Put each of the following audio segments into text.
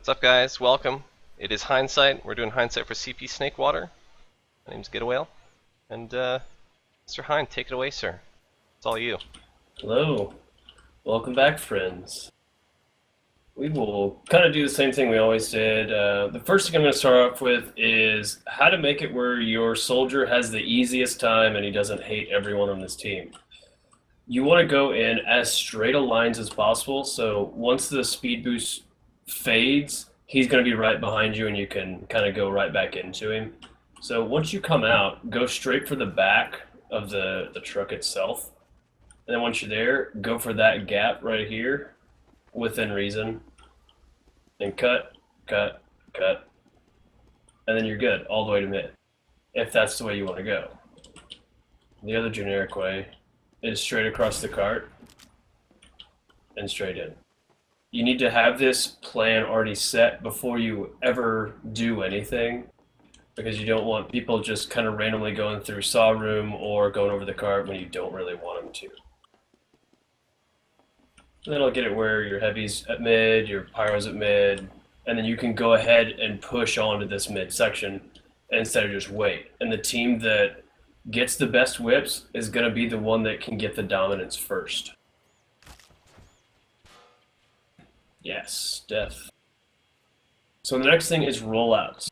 What's up, guys? Welcome. It is Heinsight. We're doing Heinsight for CP Snakewater. My name's Get Whale. And, Mr. Hein, take it away, sir. It's all you. Hello. Welcome back, friends. We will kind of do the same thing we always did. The first thing I'm going to start off with is how to make it where your soldier has the easiest time and he doesn't hate everyone on his team. You want to go in as straight a lines as possible, so once the speed boost fades, he's going to be right behind you and you can kind of go right back into him. So once you come out, go straight for the back of the truck itself. And then once you're there, go for that gap right here, within reason. And cut, cut, cut. And then you're good, all the way to mid, if that's the way you want to go. The other generic way is straight across the cart and straight in. You need to have this plan already set before you ever do anything, because you don't want people just kind of randomly going through saw room or going over the cart when you don't really want them to. And then I'll get it where your heavy's at mid, your pyro's at mid, and then you can go ahead and push onto this mid section instead of just wait. And the team that gets the best whips is going to be the one that can get the dominance first. Yes, death. So the next thing is rollouts.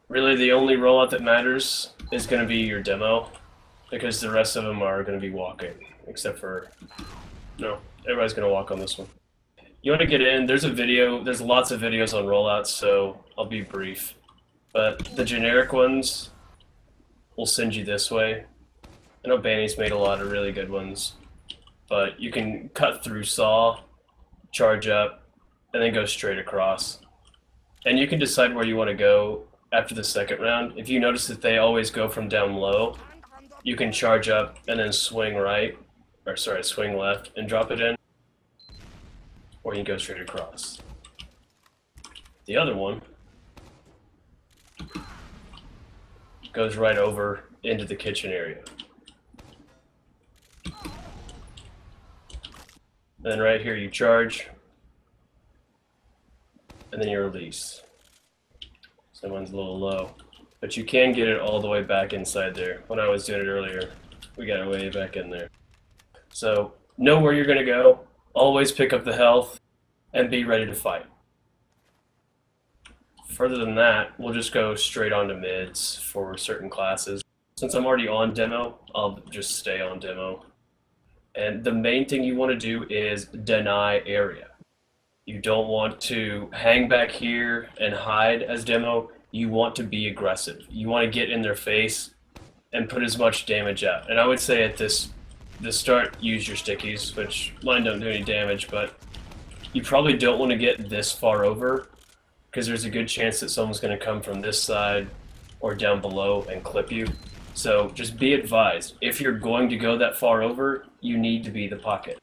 Really, the only rollout that matters is going to be your demo, because the rest of them are going to be walking, except for... No, everybody's going to walk on this one. You want to get in, there's lots of videos on rollouts, so I'll be brief. But the generic ones will send you this way. I know Banny's made a lot of really good ones, but you can cut through saw, charge up, and then go straight across. And you can decide where you want to go after the second round. If you notice that they always go from down low, you can charge up and then swing swing left and drop it in, or you can go straight across. The other one goes right over into the kitchen area. Then right here you charge, and then you release. Someone's a little low, but you can get it all the way back inside there. When I was doing it earlier, we got it way back in there. So know where you're going to go, always pick up the health, and be ready to fight. Further than that, we'll just go straight on to mids for certain classes. Since I'm already on demo, I'll just stay on demo. And the main thing you want to do is deny area. You don't want to hang back here and hide as demo. You want to be aggressive. You want to get in their face and put as much damage out. And I would say at this start, use your stickies, which mine don't do any damage, but you probably don't want to get this far over, because there's a good chance that someone's going to come from this side or down below and clip you. So just be advised, if you're going to go that far over, you need to be the pocket.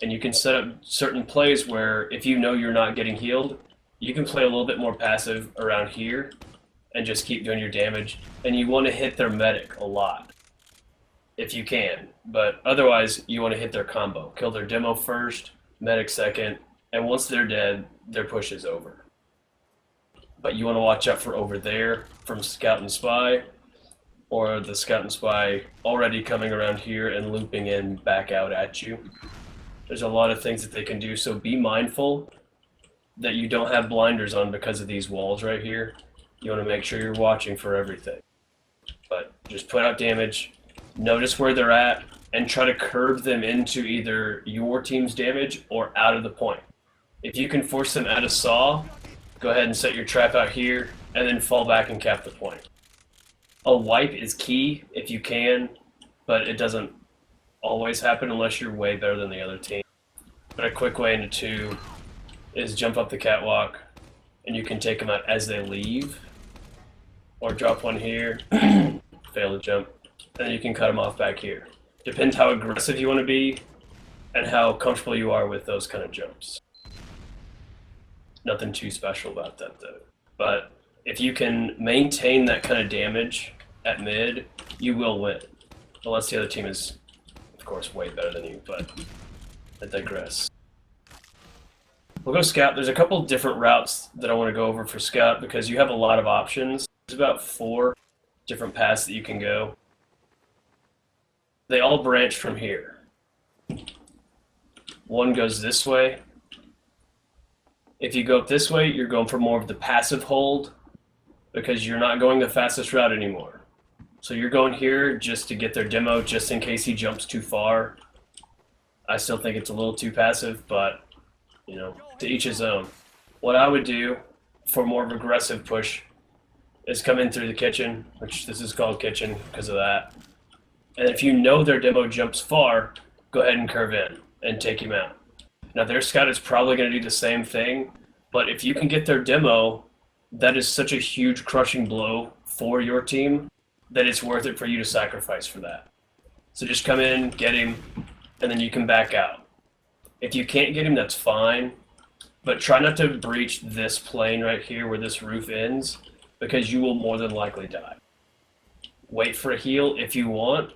And you can set up certain plays where if you know you're not getting healed, you can play a little bit more passive around here and just keep doing your damage. And you want to hit their medic a lot, if you can. But otherwise, you want to hit their combo. Kill their demo first, medic second, and once they're dead, their push is over. But you want to watch out for over there from Scout and Spy, or the Scout and Spy already coming around here and looping in back out at you. There's a lot of things that they can do, so be mindful that you don't have blinders on because of these walls right here. You want to make sure you're watching for everything. But just put out damage, notice where they're at, and try to curb them into either your team's damage or out of the point. If you can force them out of saw, go ahead and set your trap out here, and then fall back and cap the point. A wipe is key if you can, but it doesn't always happen unless you're way better than the other team. But a quick way into 2 is jump up the catwalk, and you can take them out as they leave, or drop one here, fail to jump, and then you can cut them off back here. Depends how aggressive you want to be and how comfortable you are with those kind of jumps. Nothing too special about that though. But if you can maintain that kind of damage at mid, you will win. Unless the other team is, of course, way better than you, but I digress. We'll go scout. There's a couple different routes that I want to go over for scout because you have a lot of options. There's about 4 different paths that you can go. They all branch from here. One goes this way. If you go up this way, you're going for more of the passive hold because you're not going the fastest route anymore. So you're going here just to get their demo, just in case he jumps too far. I still think it's a little too passive, but you know, to each his own. What I would do for more of aggressive push is come in through the kitchen, which this is called kitchen because of that. And if you know their demo jumps far, go ahead and curve in and take him out. Now their scout is probably going to do the same thing, but if you can get their demo, that is such a huge crushing blow for your team that it's worth it for you to sacrifice for that. So just come in, get him, and then you can back out. If you can't get him, that's fine, but try not to breach this plane right here where this roof ends, because you will more than likely die. Wait for a heal if you want,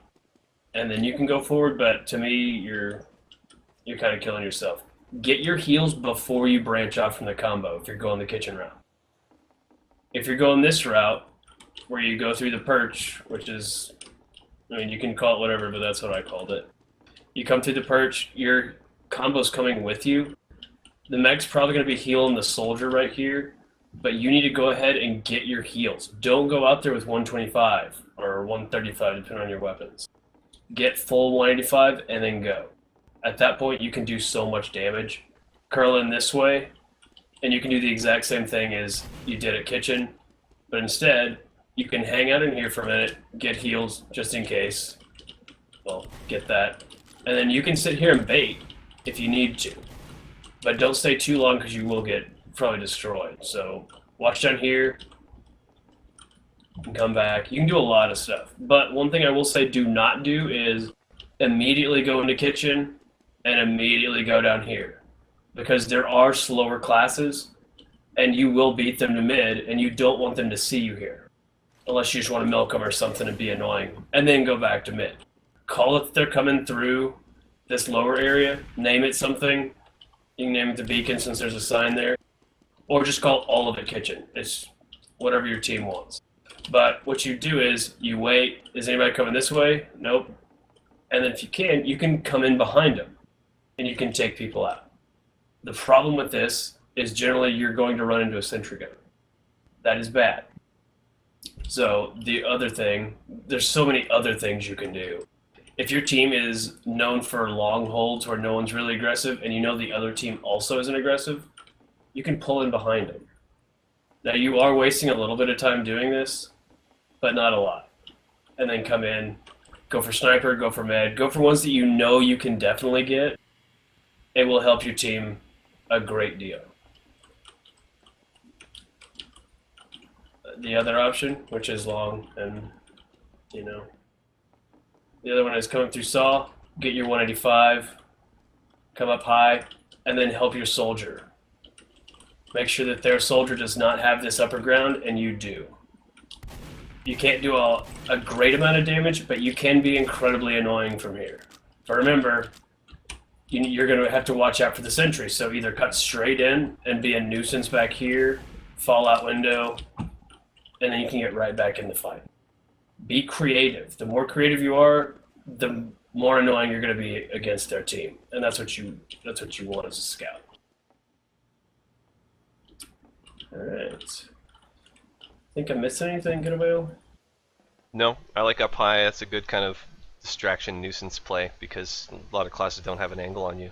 and then you can go forward, but to me, you're kind of killing yourself. Get your heals before you branch off from the combo if you're going the kitchen route. If you're going this route, where you go through the perch, which is, I mean, you can call it whatever, but that's what I called it. You come through the perch, your combo's coming with you. The mech's probably going to be healing the soldier right here, but you need to go ahead and get your heals. Don't go out there with 125 or 135, depending on your weapons. Get full 185 and then go. At that point, you can do so much damage. Curl in this way, and you can do the exact same thing as you did at kitchen, but instead, you can hang out in here for a minute, get heals just in case. Well, get that. And then you can sit here and bait if you need to. But don't stay too long because you will get probably destroyed. So watch down here and come back. You can do a lot of stuff. But one thing I will say do not do is immediately go into kitchen and immediately go down here. Because there are slower classes and you will beat them to mid and you don't want them to see you here. Unless you just want to milk them or something and be annoying. And then go back to mid. Call it that they're coming through this lower area. Name it something. You can name it the beacon since there's a sign there. Or just call all of it kitchen. It's whatever your team wants. But what you do is you wait. Is anybody coming this way? Nope. And then if you can come in behind them. And you can take people out. The problem with this is generally you're going to run into a sentry gun. That is bad. So the other thing, there's so many other things you can do. If your team is known for long holds where no one's really aggressive and you know the other team also isn't aggressive, you can pull in behind them. Now you are wasting a little bit of time doing this, but not a lot. And then come in, go for sniper, go for med, go for ones that you know you can definitely get. It will help your team a great deal. The other option, which is long and, you know, the other one is coming through saw, get your 185, come up high, and then help your soldier. Make sure that their soldier does not have this upper ground, and you do. You can't do a great amount of damage, but you can be incredibly annoying from here. But remember, you're going to have to watch out for the sentry, so either cut straight in and be a nuisance back here, fall out window, and then you can get right back in the fight. Be creative. The more creative you are, the more annoying you're going to be against their team, and that's what you want as a scout. All right. Think I missed anything, Good Whale? No, I like up high. That's a good kind of distraction nuisance play because a lot of classes don't have an angle on you.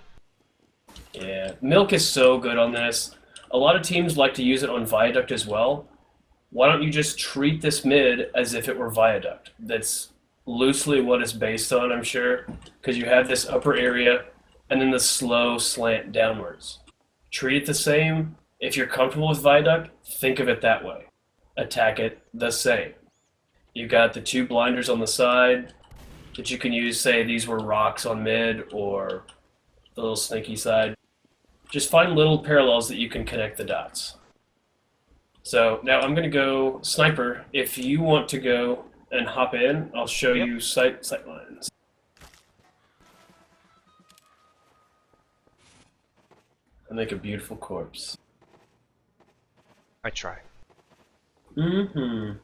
Yeah, Milk is so good on this. A lot of teams like to use it on Viaduct as well. Why don't you just treat this mid as if it were Viaduct? That's loosely what it's based on, I'm sure, because you have this upper area and then the slow slant downwards. Treat it the same. If you're comfortable with Viaduct, think of it that way. Attack it the same. You got the 2 blinders on the side that you can use, say these were rocks on mid or the little sneaky side. Just find little parallels that you can connect the dots. So now I'm going to go sniper. If you want to go and hop in, I'll show you sight lines. and make a beautiful corpse. I try. Mm-hmm.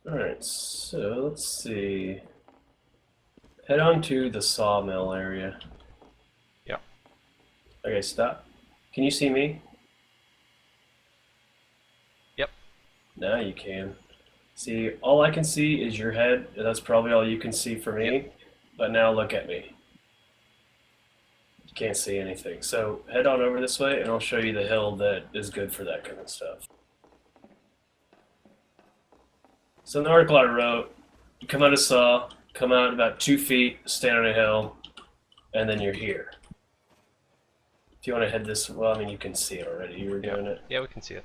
Alright, so let's see. Head on to the sawmill area. Yeah. Okay, stop. Can you see me? Yep. Now you can. See, all I can see is your head. That's probably all you can see for me. Yep. But now look at me. You can't see anything. So head on over this way and I'll show you the hill that is good for that kind of stuff. So in the article I wrote, you come out of saw, come out about 2 feet, stand on a hill, and then you're here. If you want to head this, well, I mean, you can see it already. You were doing it. Yeah, we can see it.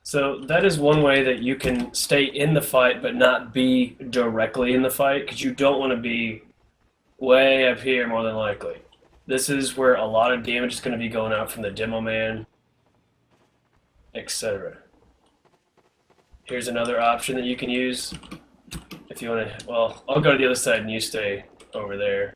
So that is one way that you can stay in the fight but not be directly in the fight, because you don't want to be way up here more than likely. This is where a lot of damage is going to be going out from the demo man, etc. Here's another option that you can use if you want to. Well, I'll go to the other side and you stay over there.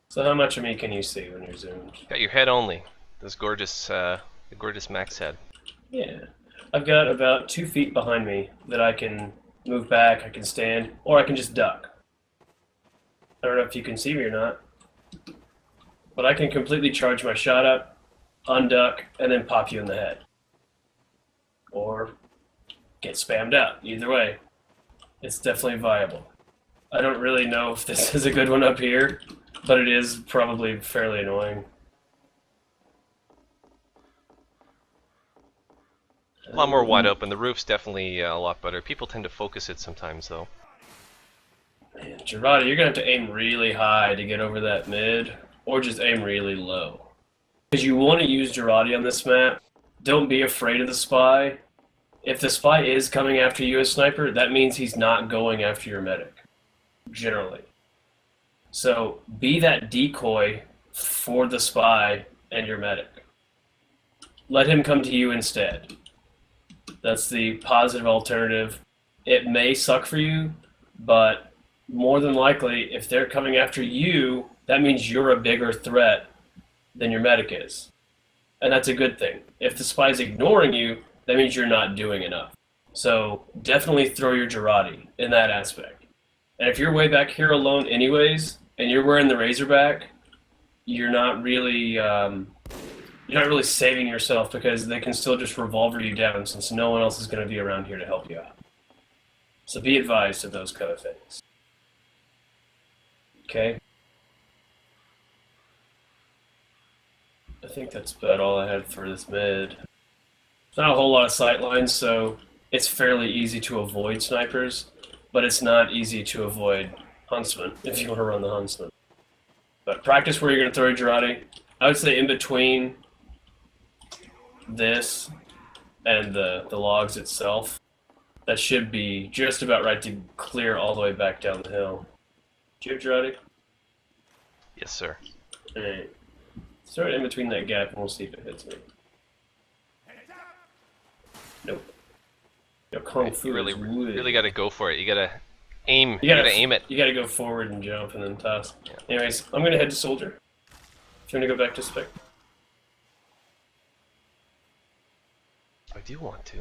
So how much of me can you see when you're zoomed? Got your head only. This gorgeous, the gorgeous Max head. Yeah. I've got about 2 feet behind me that I can move back, I can stand, or I can just duck. I don't know if you can see me or not, but I can completely charge my shot up, unduck, and then pop you in the head. Or get spammed out. Either way, it's definitely viable. I don't really know if this is a good one up here, but it is probably fairly annoying. A lot more wide open. The roof's definitely a lot better. People tend to focus it sometimes, though. Man, Girardi, you're going to have to aim really high to get over that mid, or just aim really low. Because you want to use Girardi on this map. Don't be afraid of the spy. If the spy is coming after you as sniper, that means he's not going after your medic, generally. So be that decoy for the spy and your medic. Let him come to you instead. That's the positive alternative. It may suck for you, but more than likely, if they're coming after you, that means you're a bigger threat than your medic is. And that's a good thing. If the spy's ignoring you, that means you're not doing enough. So definitely throw your Girardi in that aspect. And if you're way back here alone anyways, and you're wearing the Razorback, you're not really saving yourself, because they can still just revolver you down since no one else is going to be around here to help you out. So be advised of those kind of things. Okay? I think that's about all I had for this mid. There's not a whole lot of sight lines, so it's fairly easy to avoid snipers, but it's not easy to avoid huntsmen if you want to run the huntsman. But practice where you're going to throw your Girardi. I would say in between this and the logs itself, that should be just about right to clear all the way back down the hill. Do you have Girardi? Yes, sir. Alright. Throw it in between that gap and we'll see if it hits me. Nope. Yo, Kung Fu You really, is wood. really got to go for it. You gotta aim. You gotta aim it. You gotta go forward and jump and then toss. Yeah. Anyways, I'm gonna head to soldier. If you wanna go back to spec. I do want to.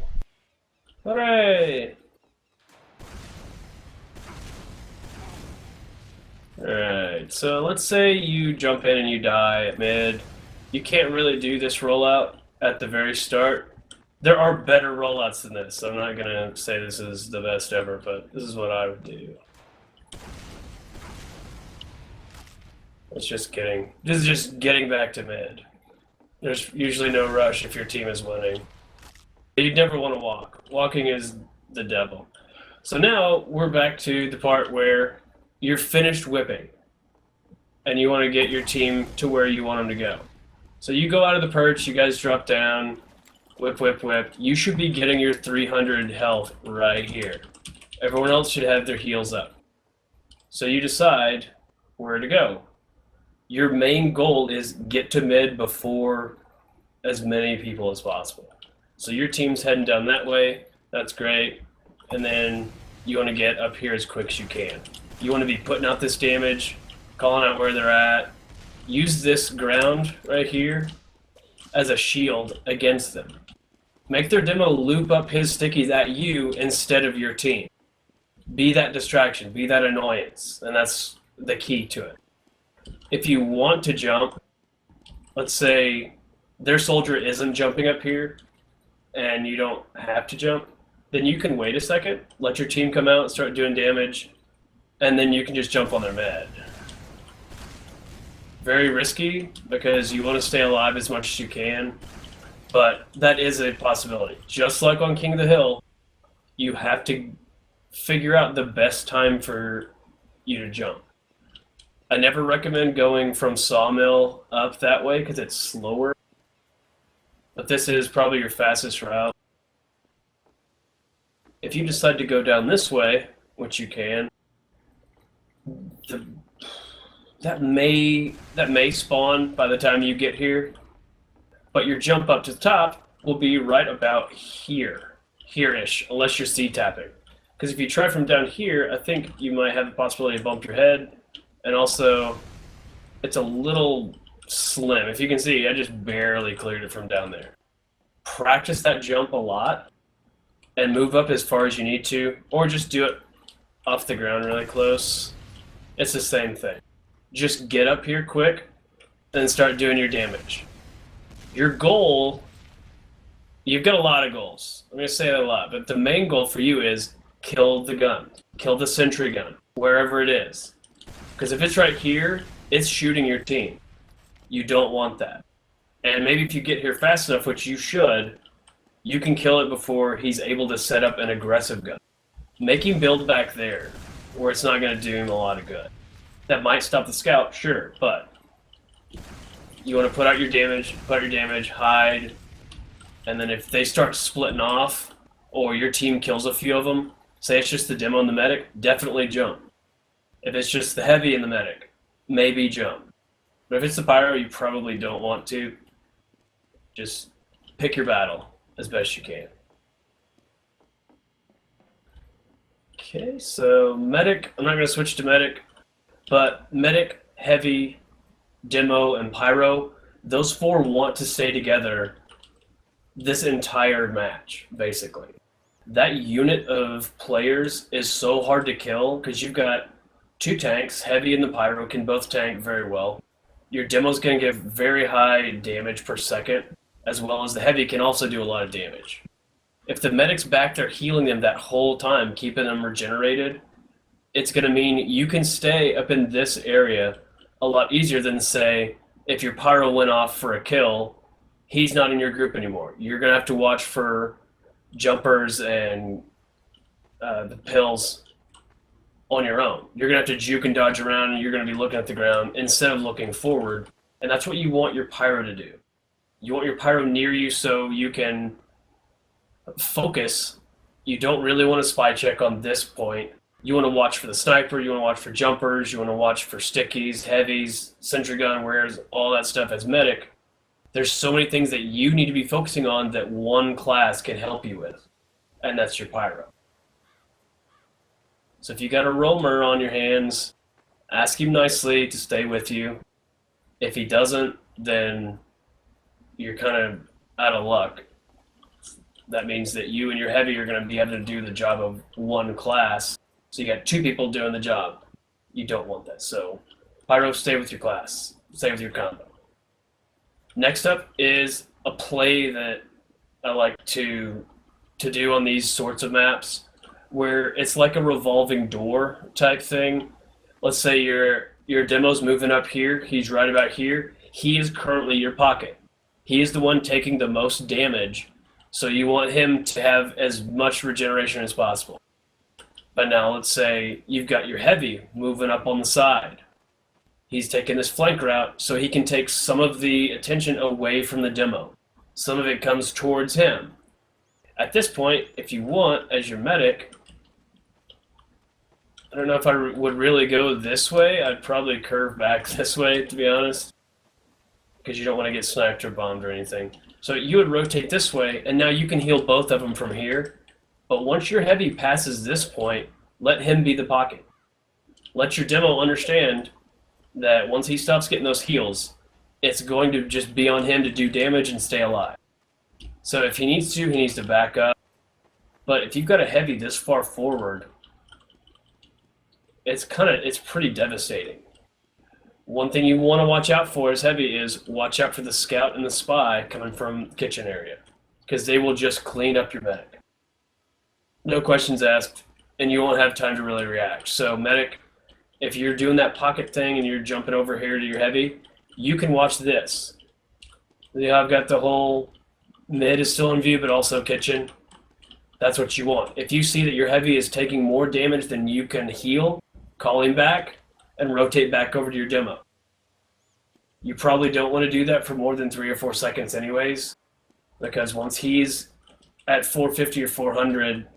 Alright! Alright, so let's say you jump in and you die at mid. You can't really do this rollout at the very start. There are better rollouts than this. I'm not gonna say this is the best ever, but this is what I would do. It's just getting back to mid. There's usually no rush if your team is winning. You'd never want to walk. Walking is the devil. So now we're back to the part where you're finished whipping and you want to get your team to where you want them to go. So you go out of the perch, you guys drop down, whip, whip, whip. You should be getting your 300 health right here. Everyone else should have their heals up. So you decide where to go. Your main goal is get to mid before as many people as possible. So your team's heading down that way. That's great. And then you want to get up here as quick as you can. You want to be putting out this damage, calling out where they're at. Use this ground right here as a shield against them. Make their demo loop up his stickies at you instead of your team. Be that distraction, be that annoyance, and that's the key to it. If you want to jump, let's say their soldier isn't jumping up here, and you don't have to jump, then you can wait a second, let your team come out and start doing damage, and then you can just jump on their med. Very risky, because you want to stay alive as much as you can, but that is a possibility. Just like on King of the Hill, you have to figure out the best time for you to jump. I never recommend going from Sawmill up that way because it's slower, but this is probably your fastest route. If you decide to go down this way, which you can, that may spawn by the time you get here, but your jump up to the top will be right about here-ish, unless you're C-tapping. Because if you try from down here, I think you might have the possibility to bump your head, and also it's a little slim. If you can see, I just barely cleared it from down there. Practice that jump a lot, and move up as far as you need to, or just do it off the ground really close. It's the same thing. Just get up here quick, and start doing your damage. Your goal, you've got a lot of goals. I'm going to say that a lot, but the main goal for you is kill the gun. Kill the sentry gun, wherever it is. Because if it's right here, it's shooting your team. You don't want that. And maybe if you get here fast enough, which you should, you can kill it before he's able to set up an aggressive gun. Make him build back there, where it's not going to do him a lot of good. That might stop the scout, sure, but you want to put out your damage, hide, and then if they start splitting off, or your team kills a few of them, say it's just the demo and the medic, definitely jump. If it's just the heavy and the medic, maybe jump. But if it's the pyro, you probably don't want to. Just pick your battle as best you can. Okay, so medic, I'm not going to switch to medic, but medic, heavy, demo, and pyro, those four want to stay together this entire match, basically. That unit of players is so hard to kill because you've got two tanks, heavy and the pyro can both tank very well. Your demo's going to give very high damage per second, as well as the heavy can also do a lot of damage. If the medic's back there healing them that whole time, keeping them regenerated, it's going to mean you can stay up in this area a lot easier than, say, if your pyro went off for a kill, he's not in your group anymore. You're going to have to watch for jumpers and the pills on your own. You're going to have to juke and dodge around, and you're going to be looking at the ground instead of looking forward, and that's what you want your pyro to do. You want your pyro near you so you can focus. You don't really want to spy check on this point. You want to watch for the sniper, you want to watch for jumpers, you want to watch for stickies, heavies, sentry gun wares, all that stuff as medic. There's so many things that you need to be focusing on that one class can help you with, and that's your pyro. So if you got a roamer on your hands, ask him nicely to stay with you. If he doesn't, then you're kind of out of luck. That means that you and your heavy are going to be able to do the job of one class. So you got two people doing the job. You don't want that. So pyro, stay with your class. Stay with your combo. Next up is a play that I like to do on these sorts of maps, where it's like a revolving door type thing. Let's say your demo's moving up here. He's right about here. He is currently your pocket. He is the one taking the most damage, so you want him to have as much regeneration as possible. But now let's say you've got your heavy moving up on the side. He's taking this flank route, so he can take some of the attention away from the demo. Some of it comes towards him. At this point, if you want, as your medic, I don't know if I would really go this way. I'd probably curve back this way, to be honest, because you don't want to get sniped or bombed or anything. So you would rotate this way, and now you can heal both of them from here. But once your heavy passes this point, Let him be the pocket. Let your demo understand that once he stops getting those heals, it's going to just be on him to do damage and stay alive. So if he needs to back up. But if you've got a heavy this far forward, it's pretty devastating. One thing you want to watch out for as heavy is watch out for the scout and the spy coming from kitchen area, because they will just clean up your medic. No questions asked, and you won't have time to really react. So medic, if you're doing that pocket thing and you're jumping over here to your heavy, you can watch this. I've got the whole mid is still in view, but also kitchen. That's what you want. If you see that your heavy is taking more damage than you can heal, call him back and rotate back over to your demo. You probably don't want to do that for more than 3 or 4 seconds anyways, because once he's at 450 or 400,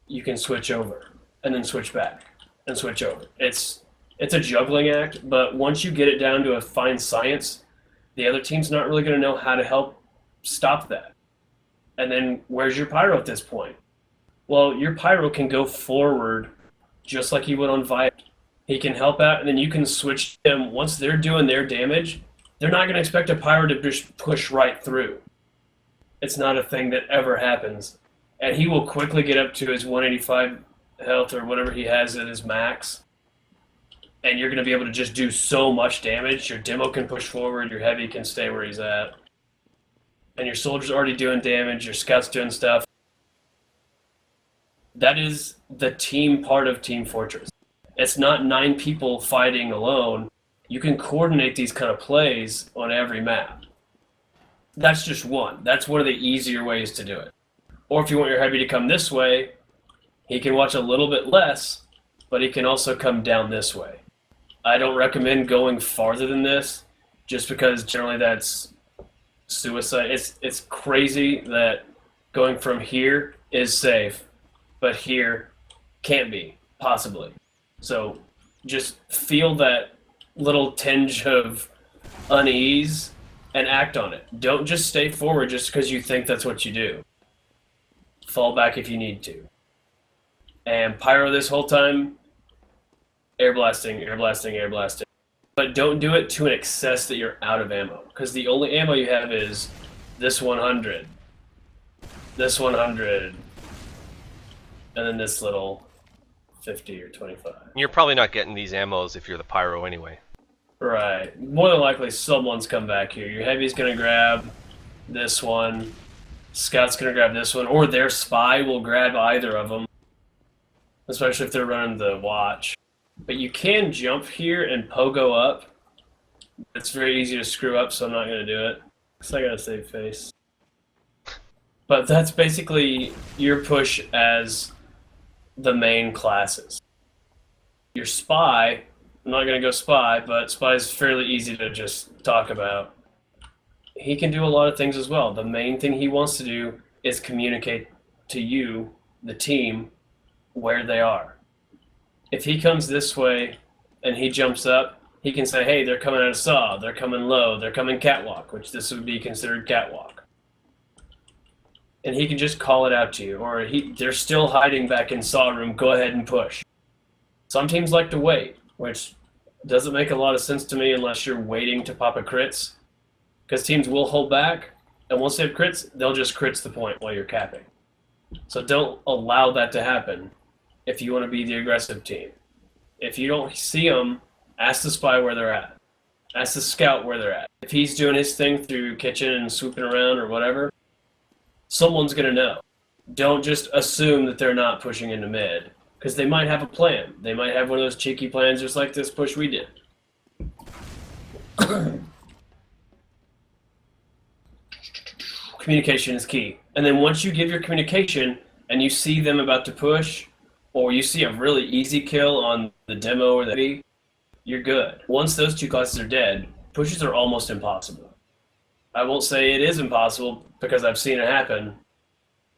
you can switch over and then switch back and switch over. It's a juggling act, but once you get it down to a fine science, the other team's not really going to know how to help stop that. And then where's your pyro at this point? Well, your pyro can go forward just like he would on Vibe. He can help out, and then you can switch them. Once they're doing their damage, they're not going to expect a pyro to just push right through. It's not a thing that ever happens. And he will quickly get up to his 185 health or whatever he has at his max. And you're going to be able to just do so much damage. Your demo can push forward, your heavy can stay where he's at. And your soldier's already doing damage, your scout's doing stuff. That is the team part of Team Fortress. It's not 9 people fighting alone. You can coordinate these kind of plays on every map. That's just one. That's one of the easier ways to do it. Or if you want your heavy to come this way, he can watch a little bit less, but he can also come down this way. I don't recommend going farther than this, just because generally that's suicide. It's crazy that going from here is safe, but here can't be, possibly. So just feel that little tinge of unease and act on it. Don't just stay forward just because you think that's what you do. Fall back if you need to. And pyro this whole time, air blasting, air blasting, air blasting. But don't do it to an excess that you're out of ammo, because the only ammo you have is this 100, this 100, and then this little 50 or 25. You're probably not getting these ammos if you're the pyro anyway. Right. More than likely someone's come back here. Your heavy's going to grab this one, scout's going to grab this one, or their spy will grab either of them, especially if they're running the watch. But you can jump here and pogo up. It's very easy to screw up, so I'm not going to do it. Because I got to save face. But that's basically your push as the main classes. Your spy, I'm not going to go spy, but spy is fairly easy to just talk about. He can do a lot of things as well. The main thing he wants to do is communicate to you, the team, where they are. If he comes this way and he jumps up, he can say, hey, they're coming out of saw, they're coming low, they're coming catwalk, which this would be considered catwalk. And he can just call it out to you. Or they're still hiding back in saw room, go ahead and push. Some teams like to wait, which doesn't make a lot of sense to me unless you're waiting to pop a crits. Because teams will hold back, and once they have crits, they'll just crits the point while you're capping. So don't allow that to happen if you want to be the aggressive team. If you don't see them, ask the spy where they're at. Ask the scout where they're at. If he's doing his thing through kitchen and swooping around or whatever, someone's going to know. Don't just assume that they're not pushing into mid, because they might have a plan. They might have one of those cheeky plans just like this push we did. Communication is key. And then once you give your communication and you see them about to push, or you see a really easy kill on the demo or the heavy, you're good. Once those two classes are dead, pushes are almost impossible. I won't say it is impossible because I've seen it happen,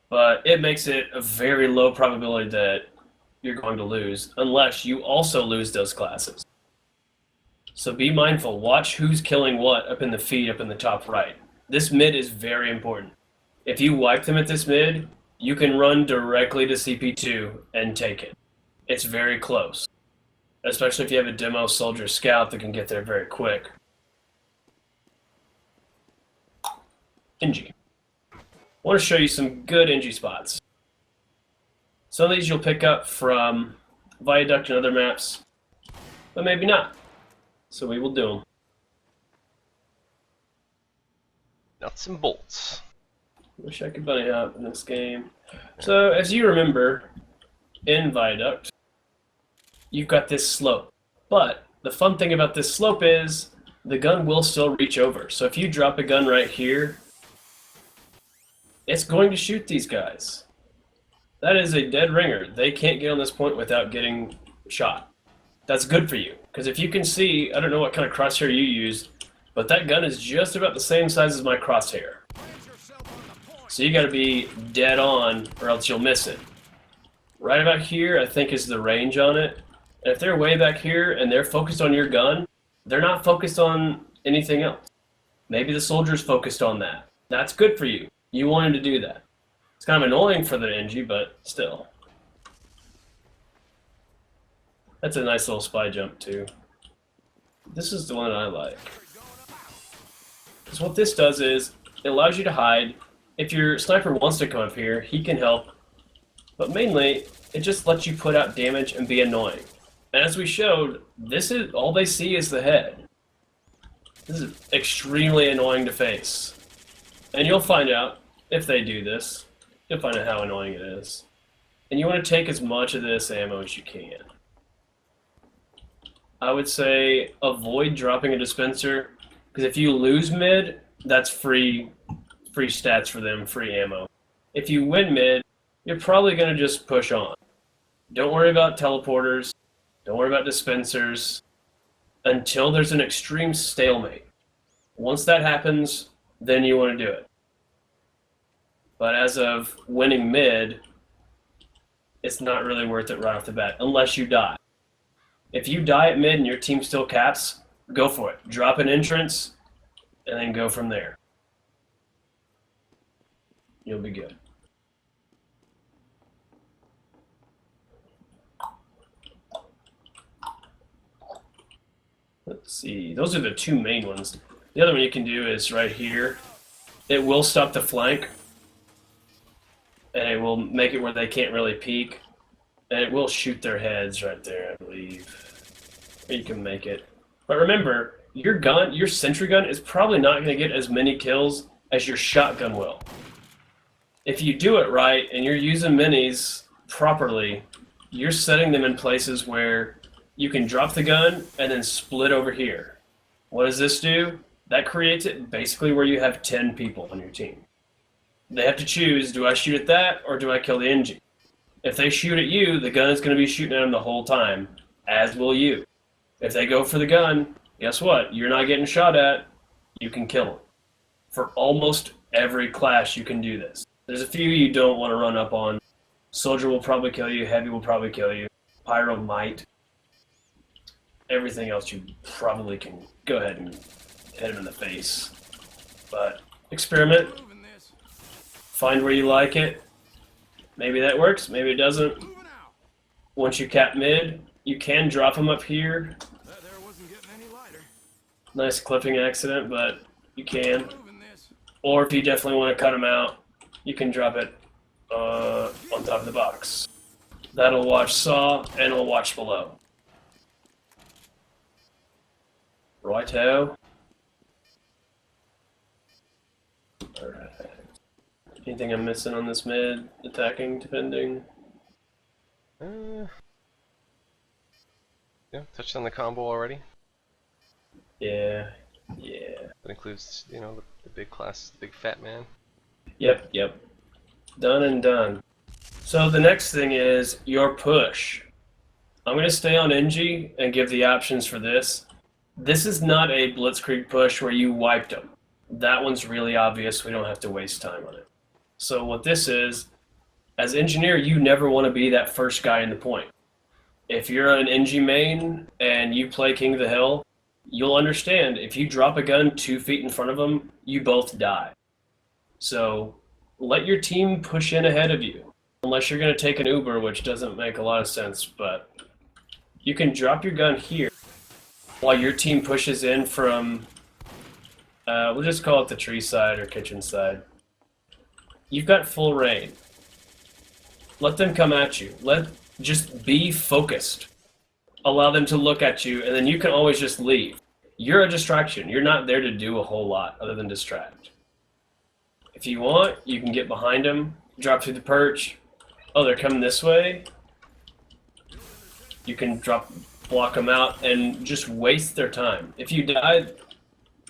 but it makes it a very low probability that you're going to lose unless you also lose those classes. So be mindful. Watch who's killing what up in the feed, up in the top right. This mid is very important. If you wipe them at this mid, you can run directly to CP2 and take it. It's very close, especially if you have a demo soldier scout that can get there very quick. NG. I want to show you some good NG spots. Some of these you'll pick up from Viaduct and other maps, but maybe not. So we will do them. Nuts and bolts. Wish I could bunny hop in this game. So, as you remember, in Viaduct, you've got this slope. But the fun thing about this slope is the gun will still reach over. So if you drop a gun right here, it's going to shoot these guys. That is a dead ringer. They can't get on this point without getting shot. That's good for you, because if you can see, I don't know what kind of crosshair you used, but that gun is just about the same size as my crosshair. So you got to be dead on, or else you'll miss it. Right about here, I think, is the range on it. And if they're way back here and they're focused on your gun, they're not focused on anything else. Maybe the soldier's focused on that. That's good for you. You wanted to do that. It's kind of annoying for the NG, but still. That's a nice little spy jump, too. This is the one I like. Because what this does is, it allows you to hide. If your sniper wants to come up here, he can help. But mainly, it just lets you put out damage and be annoying. And as we showed, this is all they see is the head. This is extremely annoying to face. And you'll find out, if they do this, you'll find out how annoying it is. And you want to take as much of this ammo as you can. I would say avoid dropping a dispenser, because if you lose mid, that's free stats for them, free ammo. If you win mid, you're probably going to just push on. Don't worry about teleporters. Don't worry about dispensers until there's an extreme stalemate. Once that happens, then you want to do it. But as of winning mid, it's not really worth it right off the bat, unless you die. If you die at mid and your team still caps, go for it. Drop an entrance, and then go from there. You'll be good. Let's see. Those are the two main ones. The other one you can do is right here. It will stop the flank, and it will make it where they can't really peek. And it will shoot their heads right there, I believe. Or you can make it. But remember, your gun, your sentry gun, is probably not going to get as many kills as your shotgun will. If you do it right and you're using minis properly, you're setting them in places where you can drop the gun and then split over here. What does this do? That creates it basically where you have 10 people on your team. They have to choose, do I shoot at that or do I kill the NG? If they shoot at you, the gun is going to be shooting at them the whole time, as will you. If they go for the gun, guess what? You're not getting shot at, you can kill them. For almost every class you can do this. There's a few you don't want to run up on. Soldier will probably kill you, Heavy will probably kill you, Pyro might. Everything else you probably can go ahead and hit him in the face. But experiment. Find where you like it. Maybe that works, maybe it doesn't. Once you cap mid, you can drop them up here. Nice clipping accident, but you can. Or if you definitely want to cut them out, you can drop it on top of the box. That'll watch saw, and it'll watch below. Righto. Alright. Anything I'm missing on this mid? Attacking, defending? Yeah, touched on the combo already. Yeah. That includes, you know, the big class, the big fat man. Yep. Done and done. So the next thing is your push. I'm going to stay on NG and give the options for this. This is not a blitzkrieg push where you wiped them. That one's really obvious. We don't have to waste time on it. So what this is, as engineer, you never want to be that first guy in the point. If you're an NG main and you play King of the Hill, you'll understand if you drop a gun 2 feet in front of them, you both die. So let your team push in ahead of you. Unless you're going to take an Uber, which doesn't make a lot of sense, but you can drop your gun here while your team pushes in from, we'll just call it the tree side or kitchen side. You've got full reign. Let them come at you. Just be focused. Allow them to look at you, and then you can always just leave. You're a distraction. You're not there to do a whole lot other than distract. If you want, you can get behind them, drop through the perch. Oh, they're coming this way. You can block them out, and just waste their time. If you die,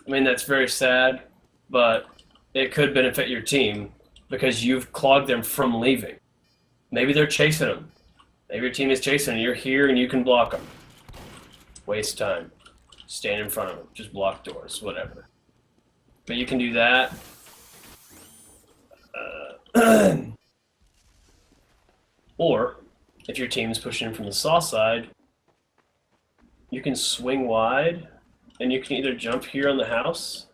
I mean, that's very sad, but it could benefit your team because you've clogged them from leaving. Maybe they're chasing them. Maybe your team is chasing and you're here and you can block them. Waste time. Stand in front of them. Just block doors, whatever. But you can do that. Or, if your team is pushing in from the saw side, you can swing wide and you can either jump here on the house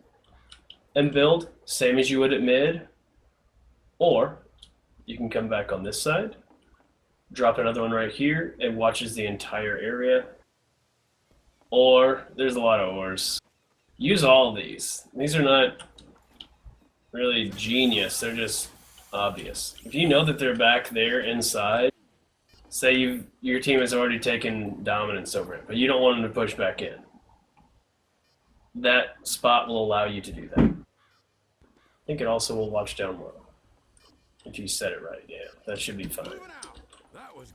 and build, same as you would at mid, or you can come back on this side, drop another one right here, and watches the entire area. Or, there's a lot of ors. Use all of these. These are not really genius, they're just obvious. If you know that they're back there inside, say your team has already taken dominance over it, but you don't want them to push back in. That spot will allow you to do that. I think it also will watch down low. If you set it right, yeah, that should be fine.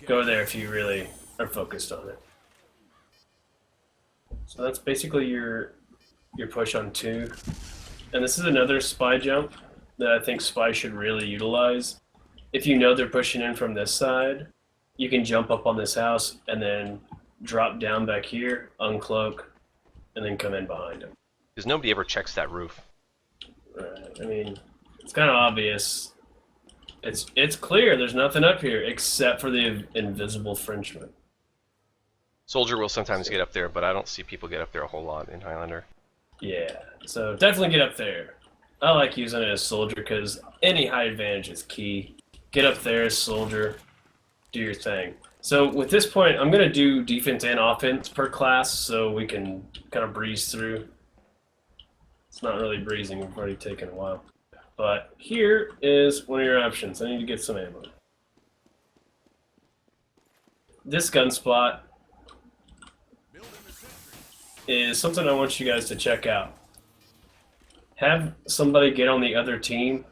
Go there if you really are focused on it. So that's basically your push on 2. And this is another spy jump that I think spy should really utilize. If you know they're pushing in from this side, you can jump up on this house and then drop down back here, uncloak, and then come in behind them. Because nobody ever checks that roof. Right. I mean, it's kind of obvious. It's clear there's nothing up here except for the invisible Frenchman. Soldier will sometimes get up there, but I don't see people get up there a whole lot in Highlander. Yeah, so definitely get up there. I like using it as soldier because any high advantage is key. Get up there as soldier, do your thing. So with this point, I'm going to do defense and offense per class so we can kind of breeze through. It's not really breezing, we've already taken a while. But here is one of your options. I need to get some ammo. This gun spot is something I want you guys to check out. Have somebody get on the other team,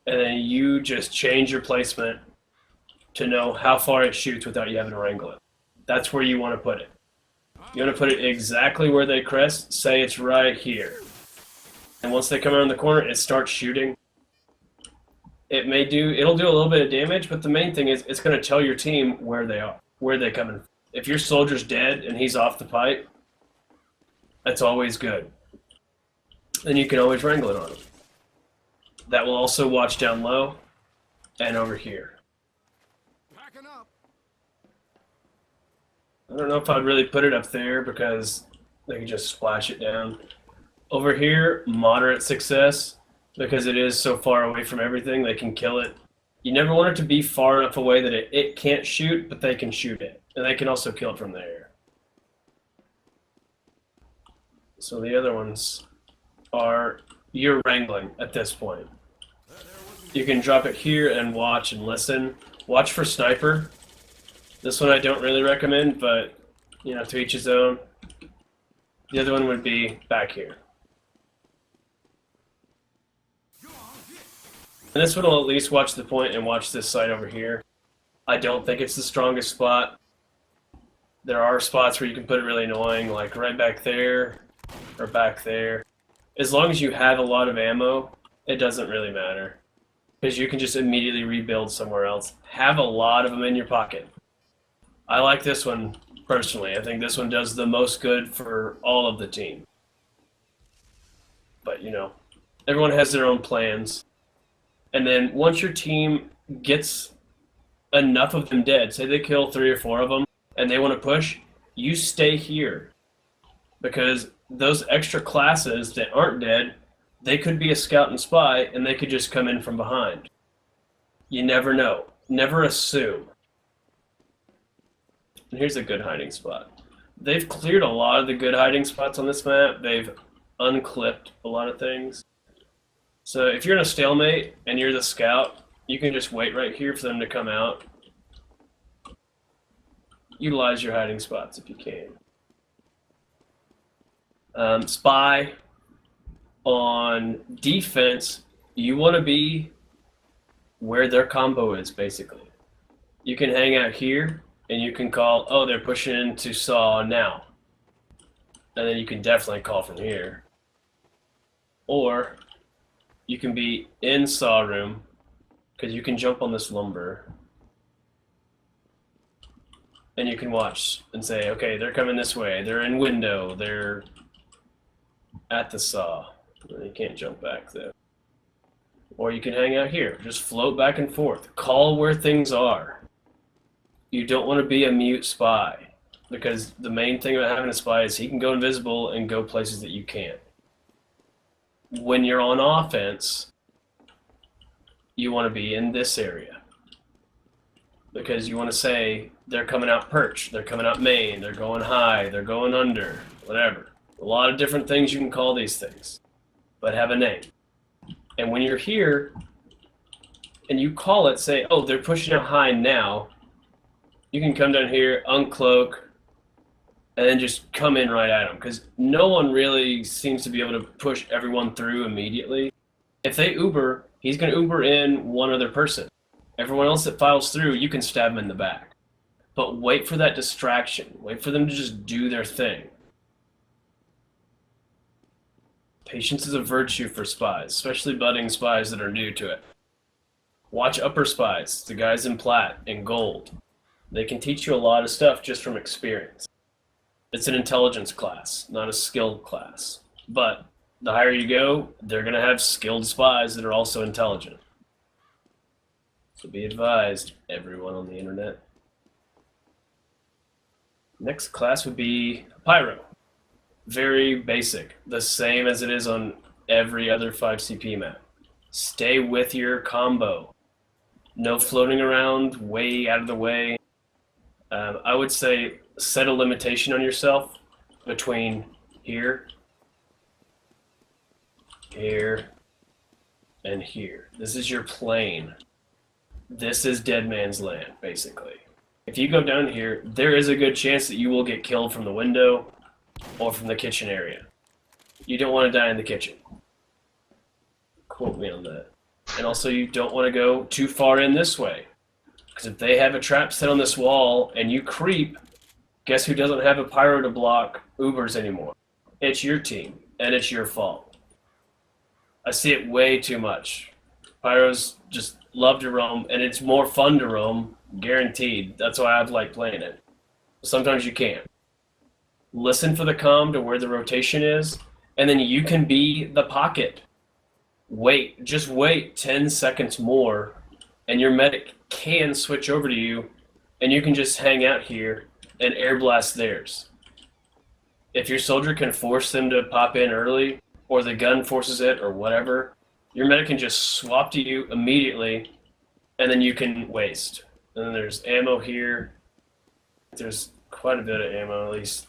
and then you just change your placement to know how far it shoots without you having to wrangle it. That's where you want to put it. You want to put it exactly where they crest. Say it's right here. And once they come around the corner, it starts shooting. It'll do a little bit of damage, but the main thing is it's going to tell your team where they are, where they're coming. If your soldier's dead and he's off the pipe, that's always good. Then you can always wrangle it on him. That will also watch down low and over here. I don't know if I'd really put it up there because they can just splash it down. Over here, moderate success because it is so far away from everything, they can kill it. You never want it to be far enough away that it can't shoot, but they can shoot it. And they can also kill it from there. So the other ones are you're wrangling at this point. You can drop it here and watch and listen. Watch for sniper. This one I don't really recommend, but you know, to each his own. The other one would be back here. And this one will at least watch the point and watch this side over here. I don't think it's the strongest spot. There are spots where you can put it really annoying, like right back there or back there. As long as you have a lot of ammo, it doesn't really matter. Because you can just immediately rebuild somewhere else. Have a lot of them in your pocket. I like this one personally. I think this one does the most good for all of the team. But, you know, everyone has their own plans. And then once your team gets enough of them dead, say they kill 3 or 4 of them, and they want to push, you stay here. Because those extra classes that aren't dead, They could be a scout and spy, and they could just come in from behind. You never know. Never assume. And here's a good hiding spot. They've cleared a lot of the good hiding spots on this map. They've unclipped a lot of things. So if you're in a stalemate and you're the scout, you can just wait right here for them to come out. Utilize your hiding spots if you can. Spy. On defense, you want to be where their combo is, basically. You can hang out here, and you can call, oh, they're pushing into saw now. And then you can definitely call from here. Or you can be in saw room, because you can jump on this lumber. And you can watch and say, okay, they're coming this way. They're in window. They're at the saw. You can't jump back though. Or you can hang out here. Just float back and forth. Call where things are. You don't want to be a mute spy, because the main thing about having a spy is he can go invisible and go places that you can't. When you're on offense, you want to be in this area, because you want to say they're coming out perch, they're coming out main, they're going high, they're going under, whatever. A lot of different things you can call these things, but have a name. And when you're here and you call it, say, oh, they're pushing out high now, you can come down here, uncloak, and then just come in right at them, because no one really seems to be able to push everyone through immediately. If they Uber, he's going to Uber in one other person. Everyone else that files through, you can stab them in the back. But wait for that distraction. Wait for them to just do their thing. Patience is a virtue for spies, especially budding spies that are new to it. Watch upper spies, the guys in plat and gold. They can teach you a lot of stuff just from experience. It's an intelligence class, not a skill class. But the higher you go, they're going to have skilled spies that are also intelligent. So be advised, everyone on the internet. Next class would be Pyro. Very basic, the same as it is on every other 5CP map. Stay with your combo. No floating around way out of the way. I would say set a limitation on yourself between here, here, and here. This is your plane. This is dead man's land, basically. If you go down here, there is a good chance that you will get killed from the window or from the kitchen area. You don't want to die in the kitchen. Quote me on that. And also, you don't want to go too far in this way, because if they have a trap set on this wall and you creep, guess who doesn't have a pyro to block Ubers anymore? It's your team, and it's your fault. I see it way too much. Pyros just love to roam, and it's more fun to roam, guaranteed. That's why I've liked playing it. Sometimes you can't. Listen for the comm to where the rotation is, and then you can be the pocket. Wait, just wait 10 seconds more, and your medic can switch over to you, and you can just hang out here and air blast theirs. If your soldier can force them to pop in early, or the gun forces it, or whatever, your medic can just swap to you immediately, and then you can waste. And then there's ammo here. There's quite a bit of ammo, at least,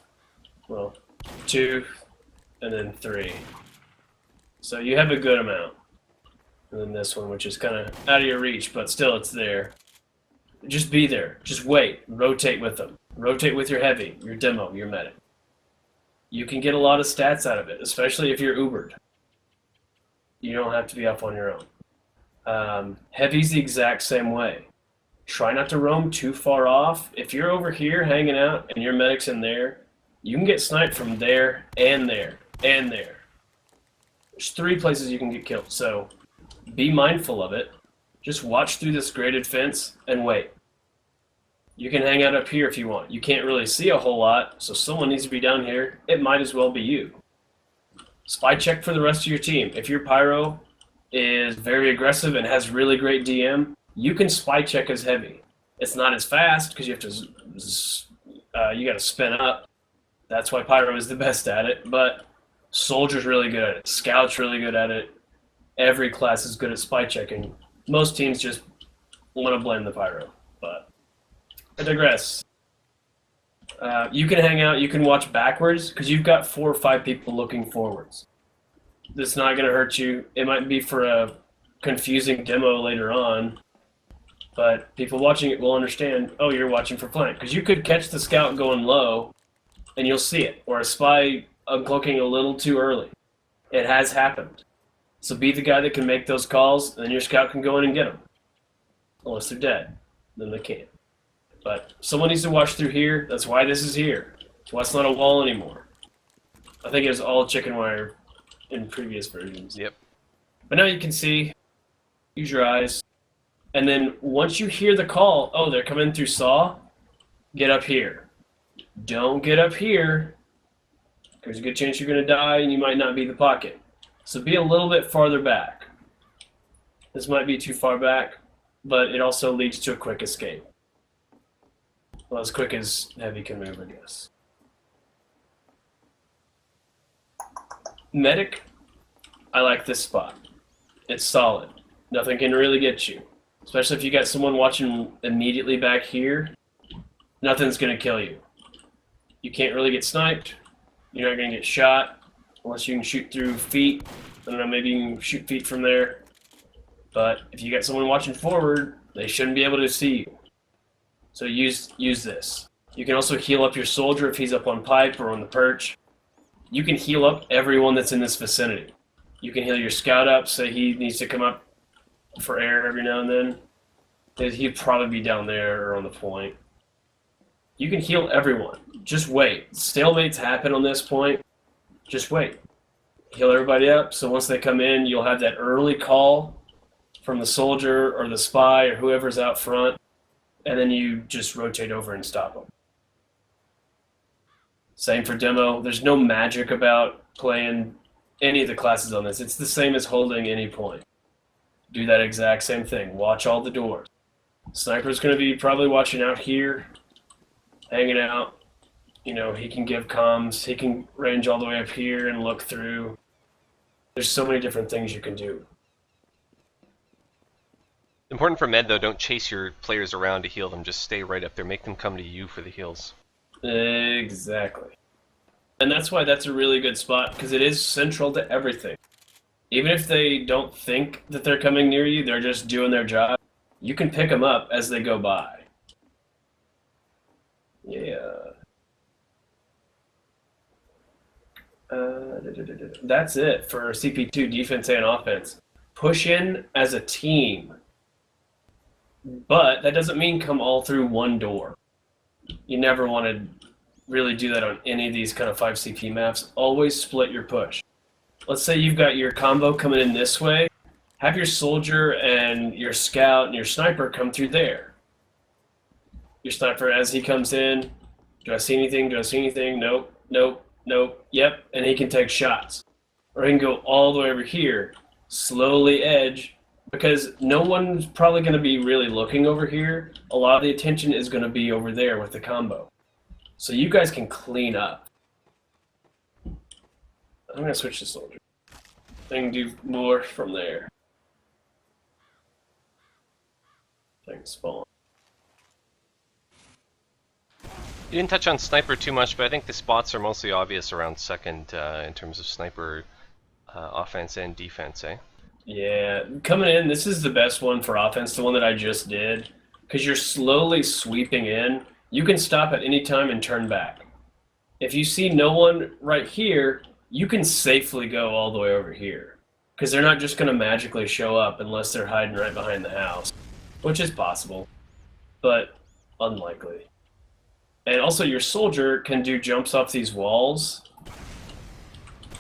well, 2, and then 3. So you have a good amount. And then this one, which is kind of out of your reach, but still it's there. Just be there. Just wait. Rotate with them. Rotate with your heavy, your demo, your medic. You can get a lot of stats out of it, especially if you're Ubered. You don't have to be up on your own. Heavy's the exact same way. Try not to roam too far off. If you're over here hanging out and your medic's in there, you can get sniped from there and there and there. There's 3 places you can get killed, so be mindful of it. Just watch through this graded fence and wait. You can hang out up here if you want. You can't really see a whole lot, so someone needs to be down here. It might as well be you. Spy check for the rest of your team. If your pyro is very aggressive and has really great DM, you can spy check as heavy. It's not as fast because you have to, you got to spin up. That's why pyro is the best at it, but Soldier's really good at it. Scout's really good at it. Every class is good at spy checking. Most teams just want to blame the pyro, but I digress. You can hang out, you can watch backwards, because you've got 4 or 5 people looking forwards. That's not going to hurt you. It might be for a confusing demo later on, but people watching it will understand, oh, you're watching for flank. Because you could catch the scout going low, and you'll see it, or a spy uncloaking a little too early. It has happened. So be the guy that can make those calls, and then your scout can go in and get them. Unless they're dead. Then they can't. But someone needs to watch through here. That's why this is here. That's why it's not a wall anymore. I think it was all chicken wire in previous versions. Yep. But now you can see, use your eyes, and then once you hear the call, oh, they're coming through saw, get up here. Don't get up here. There's a good chance you're going to die and you might not be the pocket. So be a little bit farther back. This might be too far back, but it also leads to a quick escape. Well, as quick as Heavy can move, I guess. Medic, I like this spot. It's solid. Nothing can really get you. Especially if you got someone watching immediately back here, nothing's going to kill you. You can't really get sniped. You're not going to get shot unless you can shoot through feet. I don't know, maybe you can shoot feet from there. But if you got someone watching forward, they shouldn't be able to see you. So use this. You can also heal up your soldier if he's up on pipe or on the perch. You can heal up everyone that's in this vicinity. You can heal your scout up, say he needs to come up for air every now and then. He'd probably be down there or on the point. You can heal everyone. Just wait. Stalemates happen on this point. Just wait. Heal everybody up, so once they come in, you'll have that early call from the soldier or the spy or whoever's out front, and then you just rotate over and stop them. Same for demo. There's no magic about playing any of the classes on this. It's the same as holding any point. Do that exact same thing. Watch all the doors. Sniper's going to be probably watching out here, hanging out. You know, he can give comms. He can range all the way up here and look through. There's so many different things you can do. Important for med, though, don't chase your players around to heal them. Just stay right up there. Make them come to you for the heals. Exactly. And that's why that's a really good spot, because it is central to everything. Even if they don't think that they're coming near you, they're just doing their job, you can pick them up as they go by. Yeah. That's it for CP2 defense and offense. Push in as a team. But that doesn't mean come all through one door. You never want to really do that on any of these kind of 5 CP maps. Always split your push. Let's say you've got your combo coming in this way. Have your soldier and your scout and your sniper come through there. Your sniper, as he comes in, do I see anything? Do I see anything? Nope, nope, nope, yep. And he can take shots. Or he can go all the way over here, slowly edge, because no one's probably going to be really looking over here. A lot of the attention is going to be over there with the combo. So you guys can clean up. I'm going to switch to soldier. I can do more from there. Thanks, spawn. You didn't touch on sniper too much, but I think the spots are mostly obvious around second in terms of sniper offense and defense, eh? Yeah, coming in, this is the best one for offense, the one that I just did, because you're slowly sweeping in. You can stop at any time and turn back. If you see no one right here, you can safely go all the way over here, because they're not just going to magically show up unless they're hiding right behind the house, which is possible, but unlikely. And also your soldier can do jumps off these walls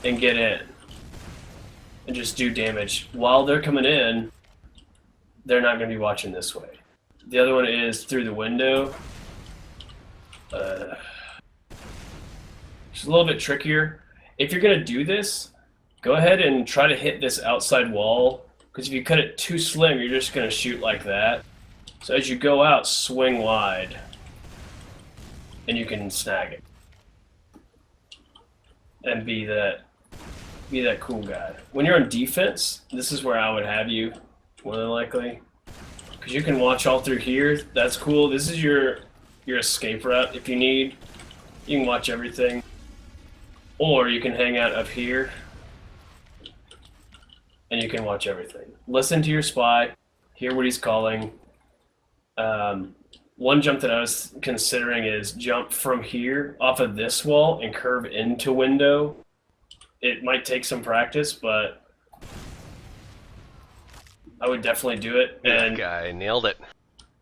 and get in and just do damage. While they're coming in, they're not going to be watching this way. The other one is through the window. It's a little bit trickier. If you're going to do this, go ahead and try to hit this outside wall, because if you cut it too slim, you're just going to shoot like that. So as you go out, swing wide, and you can snag it. And be that be that cool guy. When you're on defense, this is where I would have you, more than likely. Because you can watch all through here. That's cool. This is your escape route if you need. You can watch everything. Or you can hang out up here. And you can watch everything. Listen to your spy. Hear what he's calling. One jump that I was considering is jump from here off of this wall and curve into window. It might take some practice, but I would definitely do it. And that guy nailed it.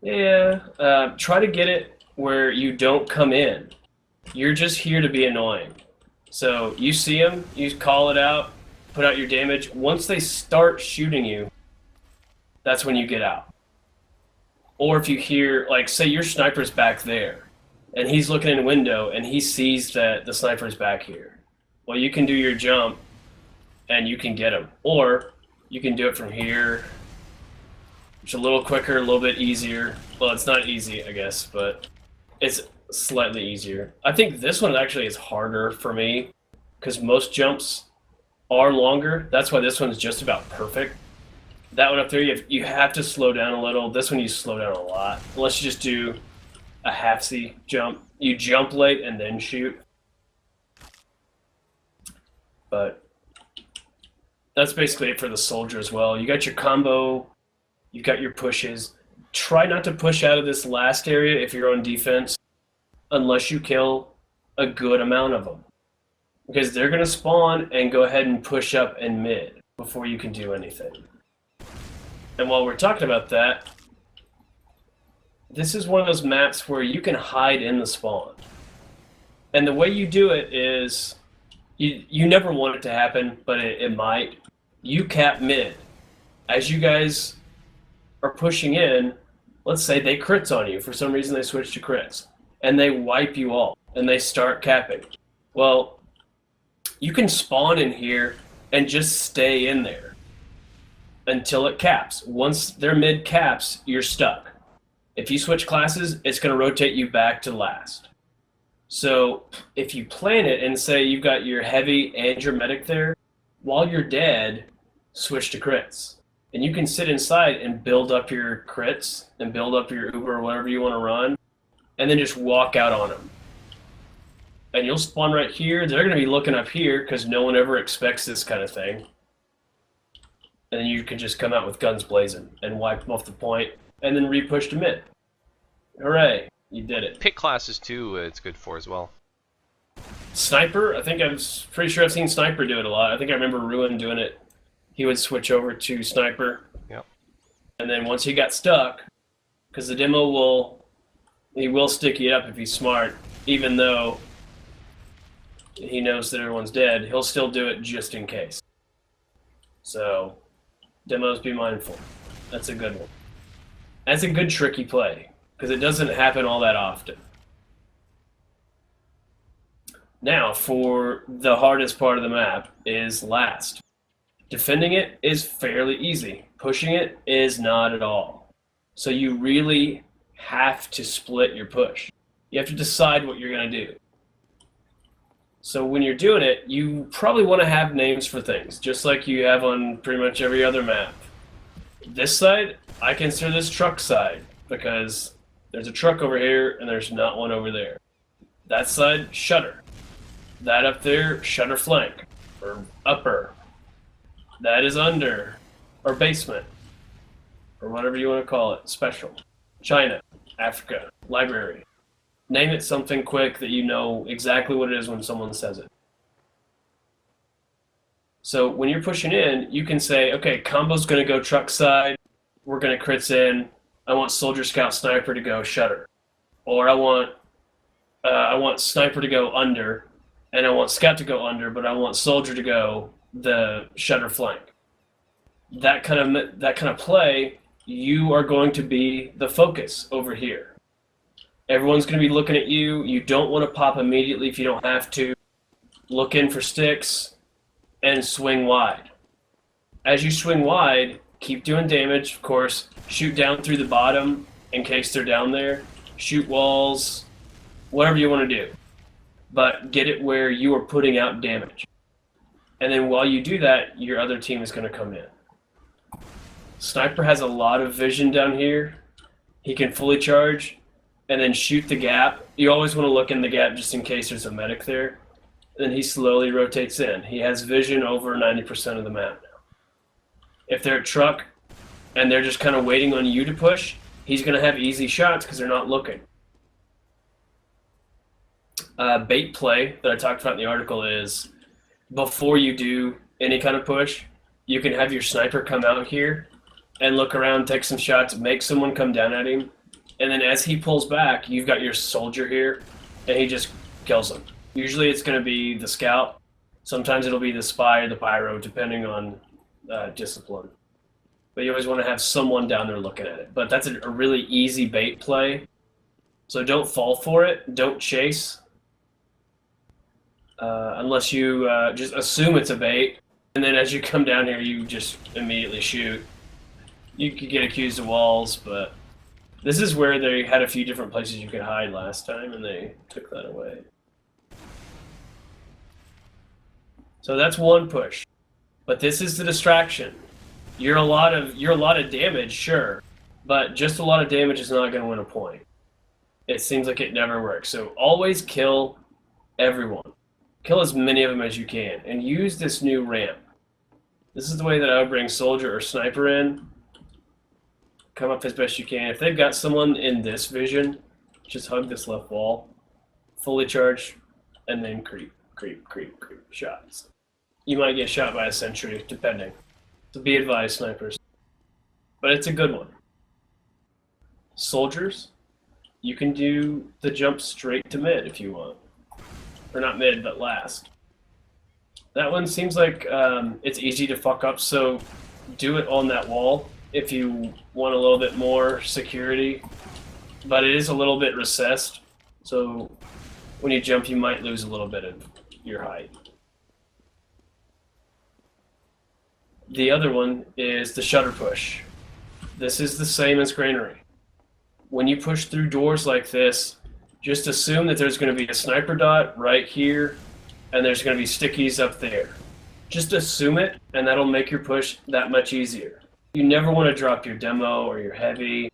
yeah, try to get it where you don't come in. You're just here to be annoying. So you see them, you call it out, put out your damage. Once they start shooting you, that's when you get out. Or if you hear, like, say your sniper's back there, and he's looking in a window, and he sees that the sniper's back here. Well, you can do your jump, and you can get him. Or you can do it from here. It's a little quicker, a little bit easier. Well, it's not easy, I guess, but it's slightly easier. I think this one actually is harder for me, because most jumps are longer. That's why this one's just about perfect. That one up there, you have to slow down a little. This one you slow down a lot. Unless you just do a half-C jump. You jump late and then shoot. But that's basically it for the soldier as well. You got your combo. You've got your pushes. Try not to push out of this last area if you're on defense unless you kill a good amount of them. Because they're going to spawn and go ahead and push up in mid before you can do anything. And while we're talking about that, this is one of those maps where you can hide in the spawn. And the way you do it is, you never want it to happen, but it might. You cap mid. As you guys are pushing in, let's say they crits on you. For some reason they switch to crits. And they wipe you all. And they start capping. Well, you can spawn in here and just stay in there until it caps. Once their mid caps, you're stuck. If you switch classes, it's going to rotate you back to last. So if you plan it and say you've got your heavy and your medic there, while you're dead, switch to crits. And you can sit inside and build up your crits and build up your Uber or whatever you want to run, and then just walk out on them. And you'll spawn right here. They're going to be looking up here because no one ever expects this kind of thing. And then you can just come out with guns blazing and wipe them off the point, and then re-push to mid. Hooray, you did it. Pick classes too, it's good for as well. Sniper, I think I'm pretty sure I've seen Sniper do it a lot. I think I remember Ruin doing it. He would switch over to Sniper. Yep. And then once he got stuck, because the demo will stick you up if he's smart, even though he knows that everyone's dead, he'll still do it just in case. So, demos, be mindful. That's a good one. That's a good tricky play, because it doesn't happen all that often. Now, for the hardest part of the map is last. Defending it is fairly easy. Pushing it is not at all. So you really have to split your push. You have to decide what you're going to do. So when you're doing it, you probably want to have names for things, just like you have on pretty much every other map. This side, I consider this truck side, because there's a truck over here and there's not one over there. That side, shutter. That up there, shutter flank, or upper. That is under, or basement, or whatever you want to call it, special. China, Africa, library. Name it something quick that you know exactly what it is when someone says it. So when you're pushing in, you can say, okay, combo's going to go truck side. We're going to crits in. I want soldier, scout, sniper to go shutter. Or I want sniper to go under, and I want scout to go under, but I want soldier to go the shutter flank. That kind of play, you are going to be the focus over here. Everyone's going to be looking at you. You don't want to pop immediately if you don't have to. Look in for sticks and swing wide. As you swing wide, keep doing damage, of course. Shoot down through the bottom in case they're down there. Shoot walls, whatever you want to do. But get it where you are putting out damage. And then while you do that, your other team is going to come in. Sniper has a lot of vision down here. He can fully charge and then shoot the gap. You always want to look in the gap just in case there's a medic there. And then he slowly rotates in. He has vision over 90% of the map now. If they're a truck and they're just kind of waiting on you to push, he's going to have easy shots because they're not looking. Bait play that I talked about in the article is before you do any kind of push, you can have your sniper come out here and look around, take some shots, make someone come down at him. And then as he pulls back, you've got your soldier here, and he just kills him. Usually it's going to be the scout. Sometimes it'll be the spy or the pyro, depending on discipline. But you always want to have someone down there looking at it. But that's a really easy bait play. So don't fall for it. Don't chase. Unless you just assume it's a bait. And then as you come down here, you just immediately shoot. You could get accused of walls, but this is where they had a few different places you could hide last time, and they took that away. So that's one push. But this is the distraction. You're a lot of damage, sure, but just a lot of damage is not going to win a point. It seems like it never works. So always kill everyone. Kill as many of them as you can, and use this new ramp. This is the way that I would bring soldier or sniper in. Come up as best you can. If they've got someone in this vision, just hug this left wall, fully charge, and then creep shots. You might get shot by a sentry, depending. So be advised, snipers. But it's a good one. Soldiers, you can do the jump straight to mid if you want. Or not mid, but last. That one seems like it's easy to fuck up, so do it on that wall if you want a little bit more security. But it is a little bit recessed, so when you jump you might lose a little bit of your height. The other one is the shutter push. This is the same as granary. When you push through doors like this, just assume that there's going to be a sniper dot right here, and there's going to be stickies up there. Just assume it, and that'll make your push that much easier. You never want to drop your demo or your heavy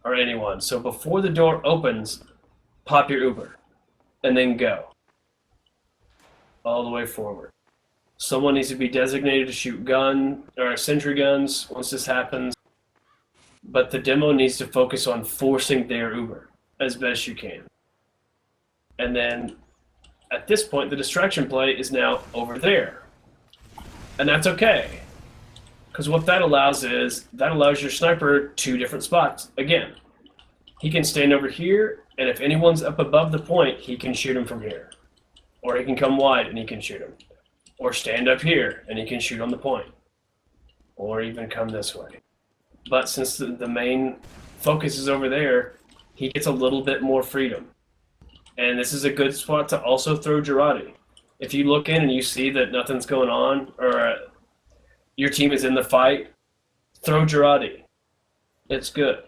or anyone. So before the door opens, pop your Uber, and then go. All the way forward. Someone needs to be designated to shoot gun or sentry guns once this happens. But the demo needs to focus on forcing their Uber as best you can. And then at this point, the distraction play is now over there. And that's okay. Because what that allows your sniper 2 different spots. Again, he can stand over here, and if anyone's up above the point, he can shoot him from here. Or he can come wide and he can shoot him. Or stand up here and he can shoot on the point. Or even come this way. But since the main focus is over there, he gets a little bit more freedom. And this is a good spot to also throw Girardi. If you look in and you see that nothing's going on, or your team is in the fight, throw Girardi. It's good.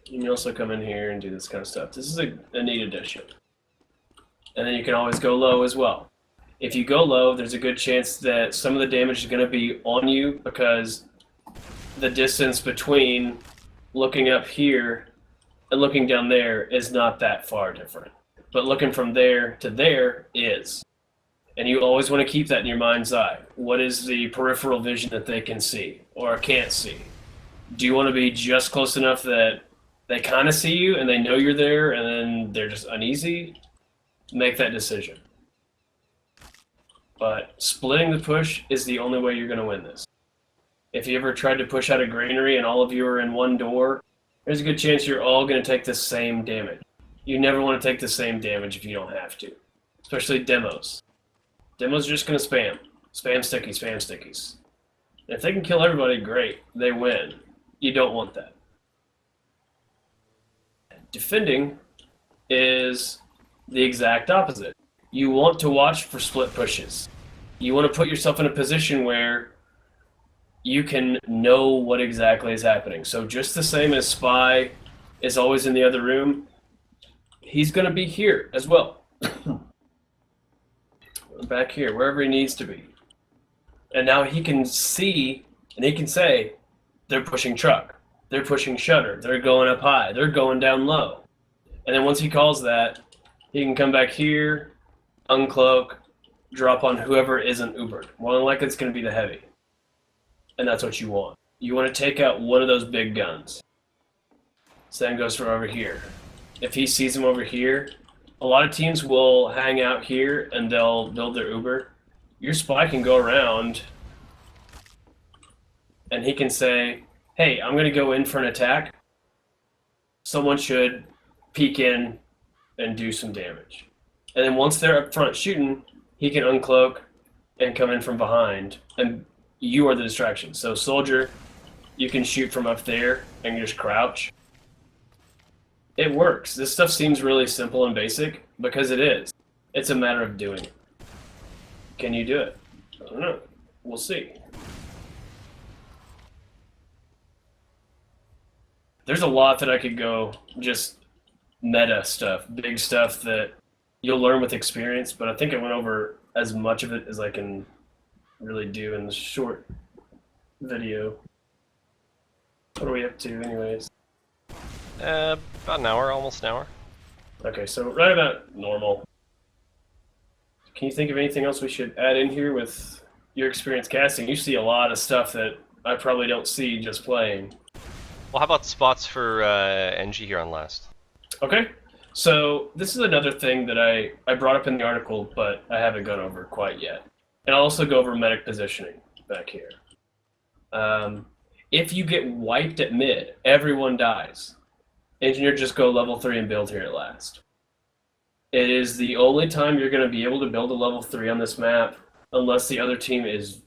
You can also come in here and do this kind of stuff. This is a neat addition. And then you can always go low as well. If you go low, there's a good chance that some of the damage is going to be on you because the distance between looking up here and looking down there is not that far different. But looking from there to there is. And you always want to keep that in your mind's eye. What is the peripheral vision that they can see or can't see? Do you want to be just close enough that they kind of see you and they know you're there and then they're just uneasy? Make that decision. But splitting the push is the only way you're going to win this. If you ever tried to push out a granary and all of you are in one door, there's a good chance you're all going to take the same damage. You never want to take the same damage if you don't have to. Especially demos. Demos are just going to spam. Spam stickies, spam stickies. And if they can kill everybody, great. They win. You don't want that. Defending is the exact opposite. You want to watch for split pushes. You want to put yourself in a position where you can know what exactly is happening. So just the same as Spy is always in the other room, he's going to be here as well. back here, wherever he needs to be. And now he can see, and he can say, they're pushing truck, they're pushing shutter, they're going up high, they're going down low. And then once he calls that, he can come back here, uncloak, drop on whoever isn't Ubered. More than likely it's going to be the heavy. And that's what you want. You want to take out one of those big guns. Same goes for over here. If he sees him over here, a lot of teams will hang out here and they'll build their Uber. Your spy can go around and he can say, hey, I'm going to go in for an attack. Someone should peek in and do some damage. And then once they're up front shooting, he can uncloak and come in from behind. And you are the distraction. So soldier, you can shoot from up there and you just crouch. It works. This stuff seems really simple and basic because it is. It's a matter of doing it. Can you do it? I don't know. We'll see. There's a lot that I could go just meta stuff, big stuff that you'll learn with experience, but I think I went over as much of it as I can really do in this short video. What are we up to anyways? About an hour, almost an hour. Okay, so right about normal. Can you think of anything else we should add in here with your experience casting? You see a lot of stuff that I probably don't see just playing. Well, how about spots for NG here on last? Okay, so this is another thing that I brought up in the article, but I haven't gone over quite yet. And I'll also go over medic positioning back here. If you get wiped at mid, everyone dies. Engineer, just go level 3 and build here at last. It is the only time you're going to be able to build a level 3 on this map, unless the other team is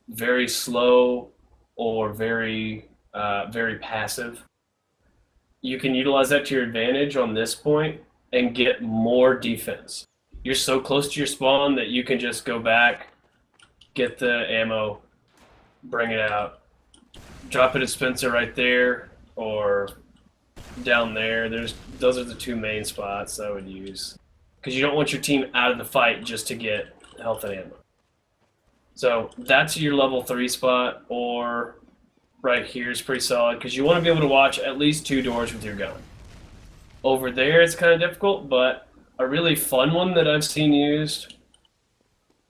very slow or very passive. You can utilize that to your advantage on this point and get more defense. You're so close to your spawn that you can just go back, get the ammo, bring it out, drop it at Spencer right there, or down there. Those are the two main spots I would use, because you don't want your team out of the fight just to get health and ammo. So that's your level 3 spot, or right here is pretty solid, because you want to be able to watch at least 2 doors with your gun. Over there it's kind of difficult, but a really fun one that I've seen used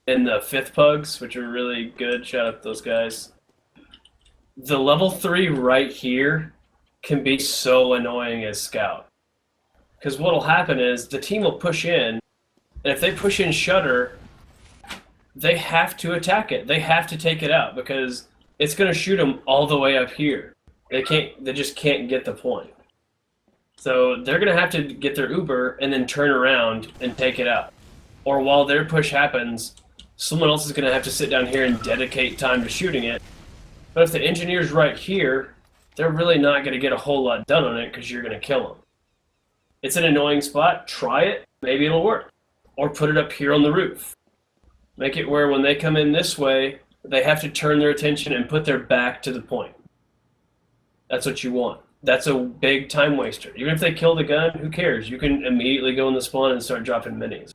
in the 5th Pugs, which are really good, shout out to those guys. The level 3 right here can be so annoying as scout. Because what'll happen is the team will push in, and if they push in shutter, they have to attack it. They have to take it out because it's going to shoot them all the way up here. They just can't get the point. So they're going to have to get their Uber and then turn around and take it out. Or while their push happens, someone else is going to have to sit down here and dedicate time to shooting it. But if the engineer's right here, they're really not going to get a whole lot done on it because you're going to kill them. It's an annoying spot. Try it. Maybe it'll work. Or put it up here on the roof. Make it where when they come in this way, they have to turn their attention and put their back to the point. That's what you want. That's a big time waster. Even if they kill the gun, who cares? You can immediately go in the spawn and start dropping minis.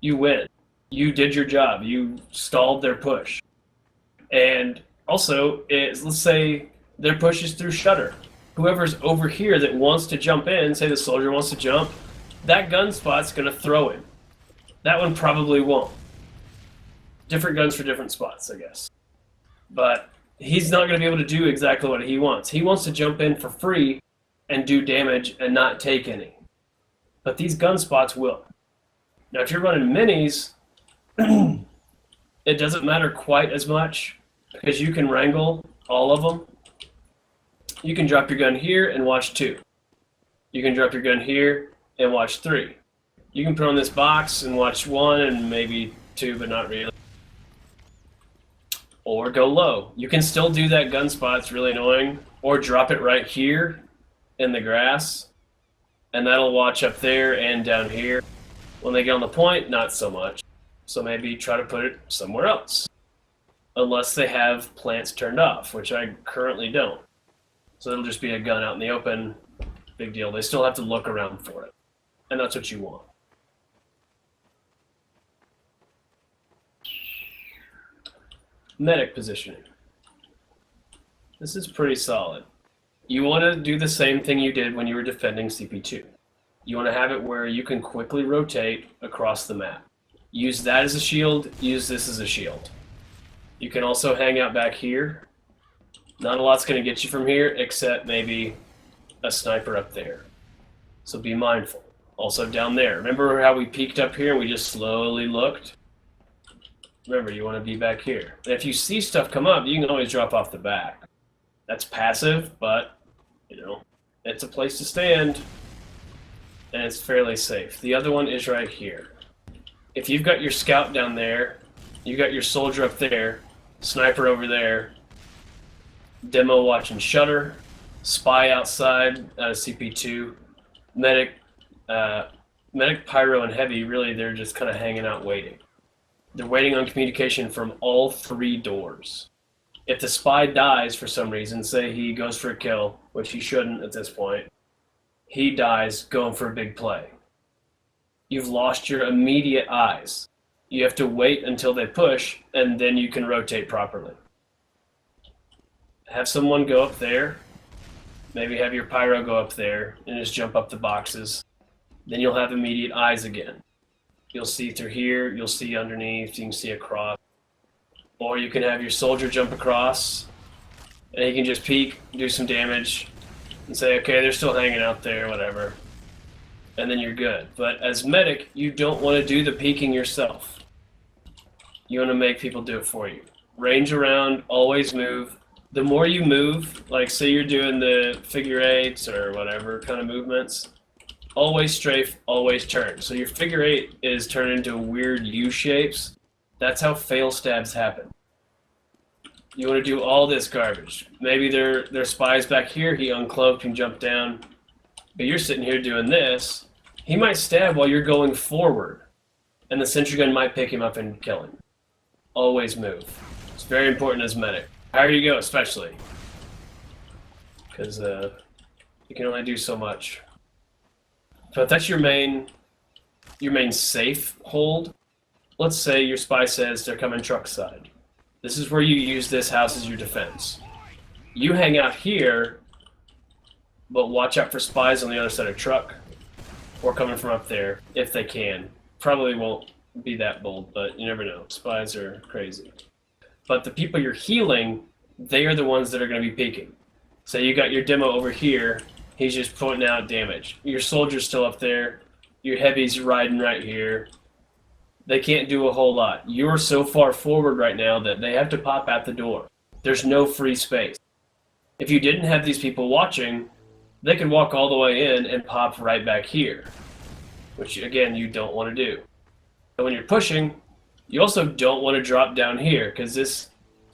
You win. You did your job. You stalled their push. And also, let's say their push is through shutter. Whoever's over here that wants to jump in, say the soldier wants to jump, that gun spot's going to throw him. That one probably won't. Different guns for different spots, I guess. But he's not going to be able to do exactly what he wants. He wants to jump in for free and do damage and not take any. But these gun spots will. Now, if you're running minis, it doesn't matter quite as much because you can wrangle all of them. You can drop your gun here and watch 2. You can drop your gun here and watch 3. You can put on this box and watch 1 and maybe 2, but not really. Or go low. You can still do that gun spot, it's really annoying. Or drop it right here in the grass, and that'll watch up there and down here. When they get on the point, not so much. So maybe try to put it somewhere else. Unless they have plants turned off, which I currently don't. So it'll just be a gun out in the open. Big deal. They still have to look around for it. And that's what you want. Medic positioning. This is pretty solid. You want to do the same thing you did when you were defending CP2. You want to have it where you can quickly rotate across the map. Use that as a shield, use this as a shield. You can also hang out back here. Not a lot's going to get you from here, except maybe a sniper up there. So be mindful. Also down there. Remember how we peeked up here and we just slowly looked? Remember, you want to be back here. And if you see stuff come up, you can always drop off the back. That's passive, but, you know, it's a place to stand. And it's fairly safe. The other one is right here. If you've got your scout down there, you got your soldier up there, sniper over there, demo watching shutter, spy outside out of CP2, medic, pyro, and heavy, really they're just kind of hanging out waiting. They're waiting on communication from all 3 doors. If the spy dies for some reason, say he goes for a kill, which he shouldn't at this point, he dies going for a big play. You've lost your immediate eyes. You have to wait until they push, and then you can rotate properly. Have someone go up there, maybe have your pyro go up there, and just jump up the boxes. Then you'll have immediate eyes again. You'll see through here, you'll see underneath, you can see across. Or you can have your soldier jump across, and he can just peek, do some damage, and say, okay, they're still hanging out there, whatever. And then you're good. But as medic, you don't want to do the peeking yourself. You want to make people do it for you. Range around, always move. The more you move, like say you're doing the figure eights or whatever kind of movements, always strafe, always turn. So your figure eight is turned into weird U shapes. That's how fail stabs happen. You want to do all this garbage. Maybe their spy's back here, he uncloaked and jumped down. But you're sitting here doing this. He might stab while you're going forward. And the sentry gun might pick him up and kill him. Always move. It's very important as medic. Higher you go, especially. Because you can only do so much. But that's your main safe hold. Let's say your spy says they're coming truck side. This is where you use this house as your defense. You hang out here, but watch out for spies on the other side of truck, or coming from up there, if they can. Probably won't be that bold, but you never know. Spies are crazy. But the people you're healing, they are the ones that are going to be peeking. So you got your demo over here, he's just pointing out damage. Your soldier's still up there, your heavy's riding right here. They can't do a whole lot. You're so far forward right now that they have to pop out the door. There's no free space. If you didn't have these people watching, they could walk all the way in and pop right back here, which again, you don't want to do. And when you're pushing, you also don't want to drop down here because this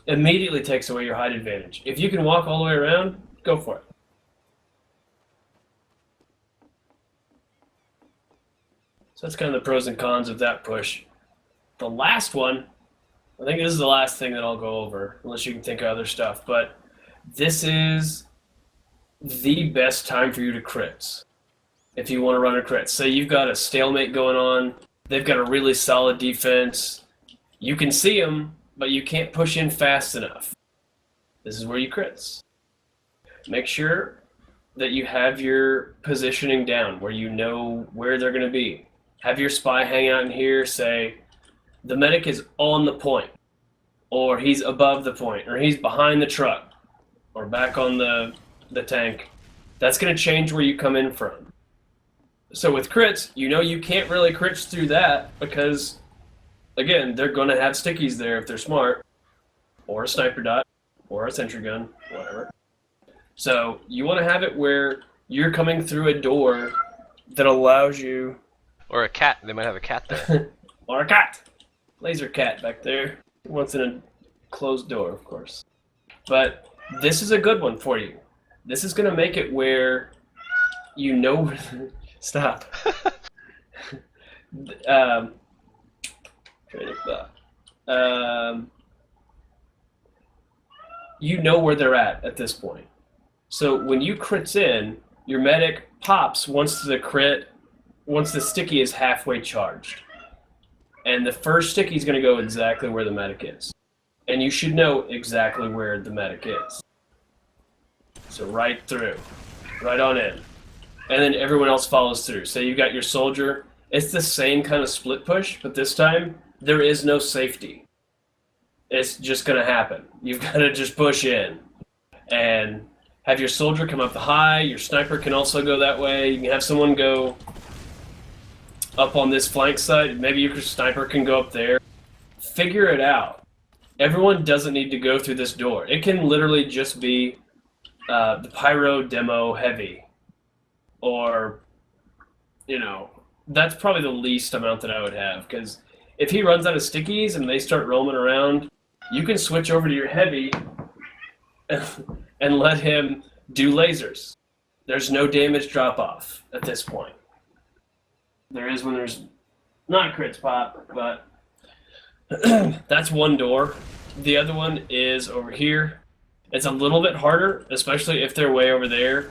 immediately takes away your height advantage. If you can walk all the way around, go for it. So that's kind of the pros and cons of that push. The last one, I think this is the last thing that I'll go over, unless you can think of other stuff, but this is the best time for you to crits. If you want to run a crit. Say you've got a stalemate going on, they've got a really solid defense, you can see them, but you can't push in fast enough. This is where you crits. Make sure that you have your positioning down, where you know where they're going to be. Have your spy hang out in here, say, the medic is on the point, or he's above the point, or he's behind the truck, or back on the tank. That's going to change where you come in from. So with crits, you know you can't really crits through that because, again, they're going to have stickies there if they're smart, or a sniper dot, or a sentry gun, whatever. So you want to have it where you're coming through a door that allows you... Or a cat. They might have a cat there. Or a cat. Laser cat back there. Once in a closed door, of course. But this is a good one for you. This is going to make it where you know... Stop. Train of thought. You know where they're at this point. So when you crits in, your medic pops once the sticky is halfway charged. And the first sticky is going to go exactly where the medic is. and you should know exactly where the medic is. So right through, right on in. And then everyone else follows through. So you've got your soldier. It's the same kind of split push, but this time there is no safety. It's just going to happen. You've got to just push in and have your soldier come up the high. Your sniper can also go that way. You can have someone go up on this flank side. Maybe your sniper can go up there. Figure it out. Everyone doesn't need to go through this door. It can literally just be the pyro demo heavy. Or, that's probably the least amount that I would have. Because if he runs out of stickies and they start roaming around, you can switch over to your heavy and let him do lasers. There's no damage drop-off at this point. There is when there's not crits pop, but that's one door. The other one is over here. It's a little bit harder, especially if they're way over there.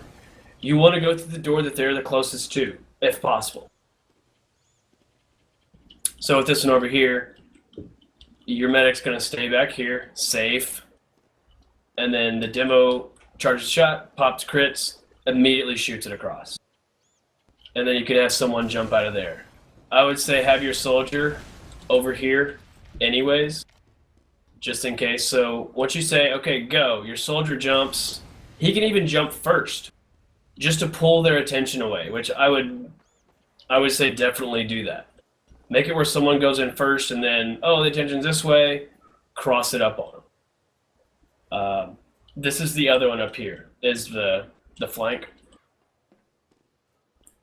You want to go through the door that they're the closest to, if possible. So with this one over here, your medic's going to stay back here, safe. And then the demo charges a shot, pops crits, immediately shoots it across. And then you can have someone jump out of there. I would say have your soldier over here anyways, just in case. So once you say, okay, go, your soldier jumps. He can even jump first, just to pull their attention away, which I would say definitely do that. Make it where someone goes in first and then, oh, the attention's this way, cross it up on them. This is the other one up here, is the flank.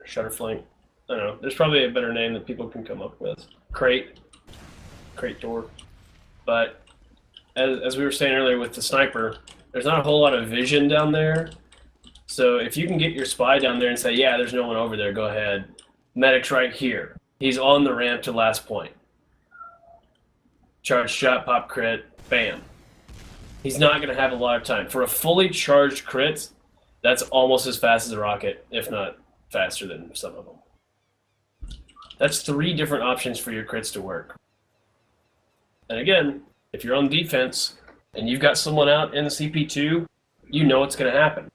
Shutter flank. I don't know. There's probably a better name that people can come up with. Crate door. But as we were saying earlier with the sniper, there's not a whole lot of vision down there. So if you can get your spy down there and say, yeah, there's no one over there, go ahead. Medic's right here. He's on the ramp to last point. Charge shot, pop crit, bam. He's not going to have a lot of time. For a fully charged crit, that's almost as fast as a rocket, if not faster than some of them. That's 3 different options for your crits to work. And again, if you're on defense and you've got someone out in the CP2, you know what's going to happen.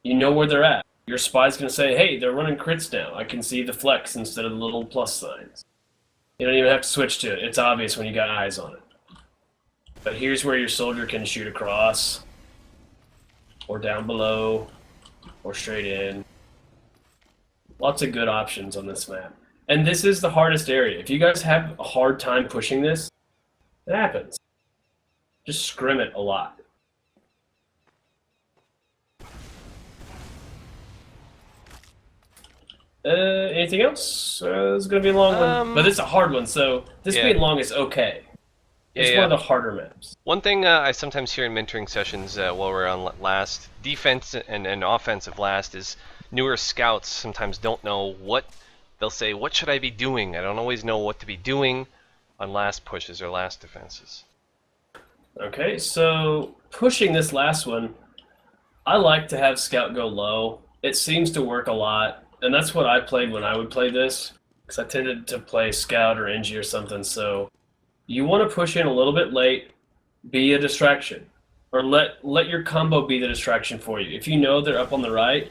You know where they're at. Your spy's going to say, hey, they're running crits now. I can see the flex instead of the little plus signs. You don't even have to switch to it. It's obvious when you got eyes on it. But here's where your soldier can shoot across, or down below, or straight in. Lots of good options on this map. And this is the hardest area. If you guys have a hard time pushing this, it happens. Just scrim it a lot. Anything else? It's going to be a long one. But it's a hard one, so this being long is okay. It's one of the harder maps. One thing I sometimes hear in mentoring sessions while we're on last, defense and offensive last, is newer scouts sometimes don't know what, they'll say, what should I be doing? I don't always know what to be doing on last pushes or last defenses. Okay, so pushing this last one, I like to have scout go low. It seems to work a lot. And that's what I played when I would play this, because I tended to play scout or NG or something. So you want to push in a little bit late, be a distraction, or let your combo be the distraction for you. If you know they're up on the right,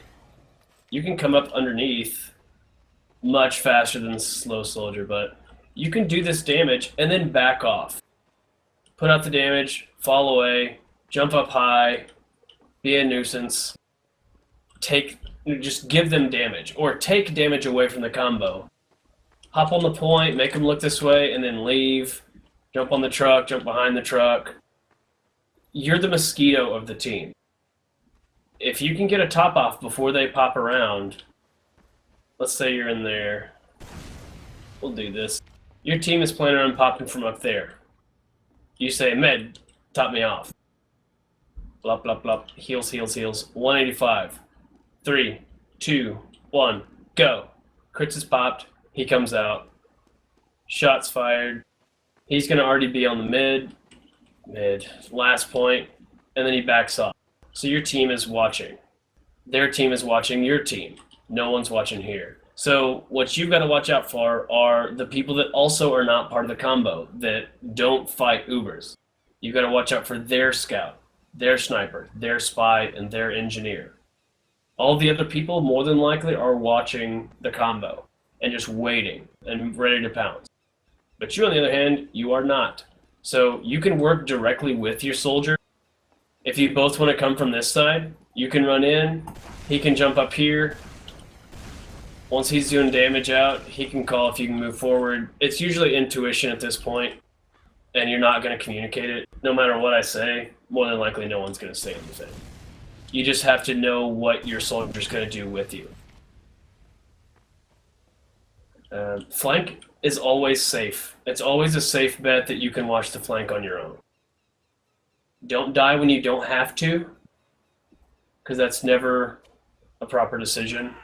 you can come up underneath much faster than the slow soldier, but you can do this damage and then back off. Put out the damage, fall away, jump up high, be a nuisance, just give them damage, or take damage away from the combo. Hop on the point, make them look this way, and then leave. Jump on the truck, jump behind the truck. You're the mosquito of the team. If you can get a top off before they pop around, let's say you're in there. We'll do this. Your team is planning on popping from up there. You say, med, top me off. Blop, blop, blop. Heals, heals, heals. 185. 3, 2, 1, go. Crits is popped. He comes out. Shots fired. He's going to already be on the mid, last point, and then he backs off. So your team is watching. Their team is watching your team. No one's watching here. So what you've got to watch out for are the people that also are not part of the combo, that don't fight Ubers. You got to watch out for their scout, their sniper, their spy, and their engineer. All the other people more than likely are watching the combo and just waiting and ready to pounce. But you, on the other hand, you are not. So you can work directly with your soldier. If you both want to come from this side, you can run in, he can jump up here. Once he's doing damage out, he can call if you can move forward. It's usually intuition at this point, and you're not going to communicate it. No matter what I say, more than likely no one's going to say anything. You just have to know what your soldier's going to do with you. Flank is always safe. It's always a safe bet that you can watch the flank on your own. Don't die when you don't have to, because that's never a proper decision.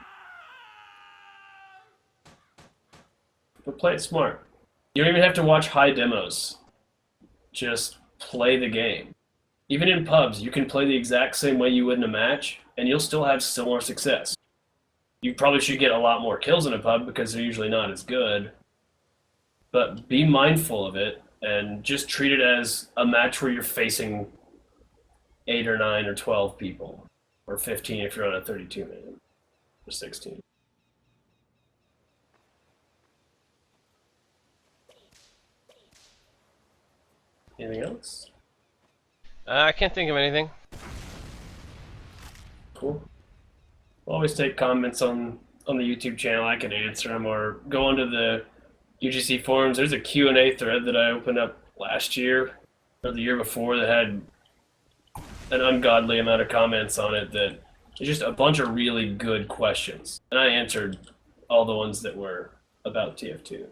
But play it smart. You don't even have to watch high demos. Just play the game. Even in pubs, you can play the exact same way you would in a match, and you'll still have similar success. You probably should get a lot more kills in a pub because they're usually not as good. But be mindful of it, and just treat it as a match where you're facing 8 or 9 or 12 people. Or 15 if you're on a 32-minute. Or 16. Anything else? I can't think of anything. Cool. I'll always take comments on the YouTube channel. I can answer them, or go onto the UGC forums. There's a Q&A thread that I opened up last year or the year before that had an ungodly amount of comments on it. That it's just a bunch of really good questions, and I answered all the ones that were about TF2.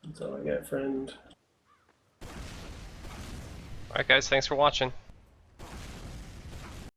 That's all I got, friend. Alright guys, thanks for watching.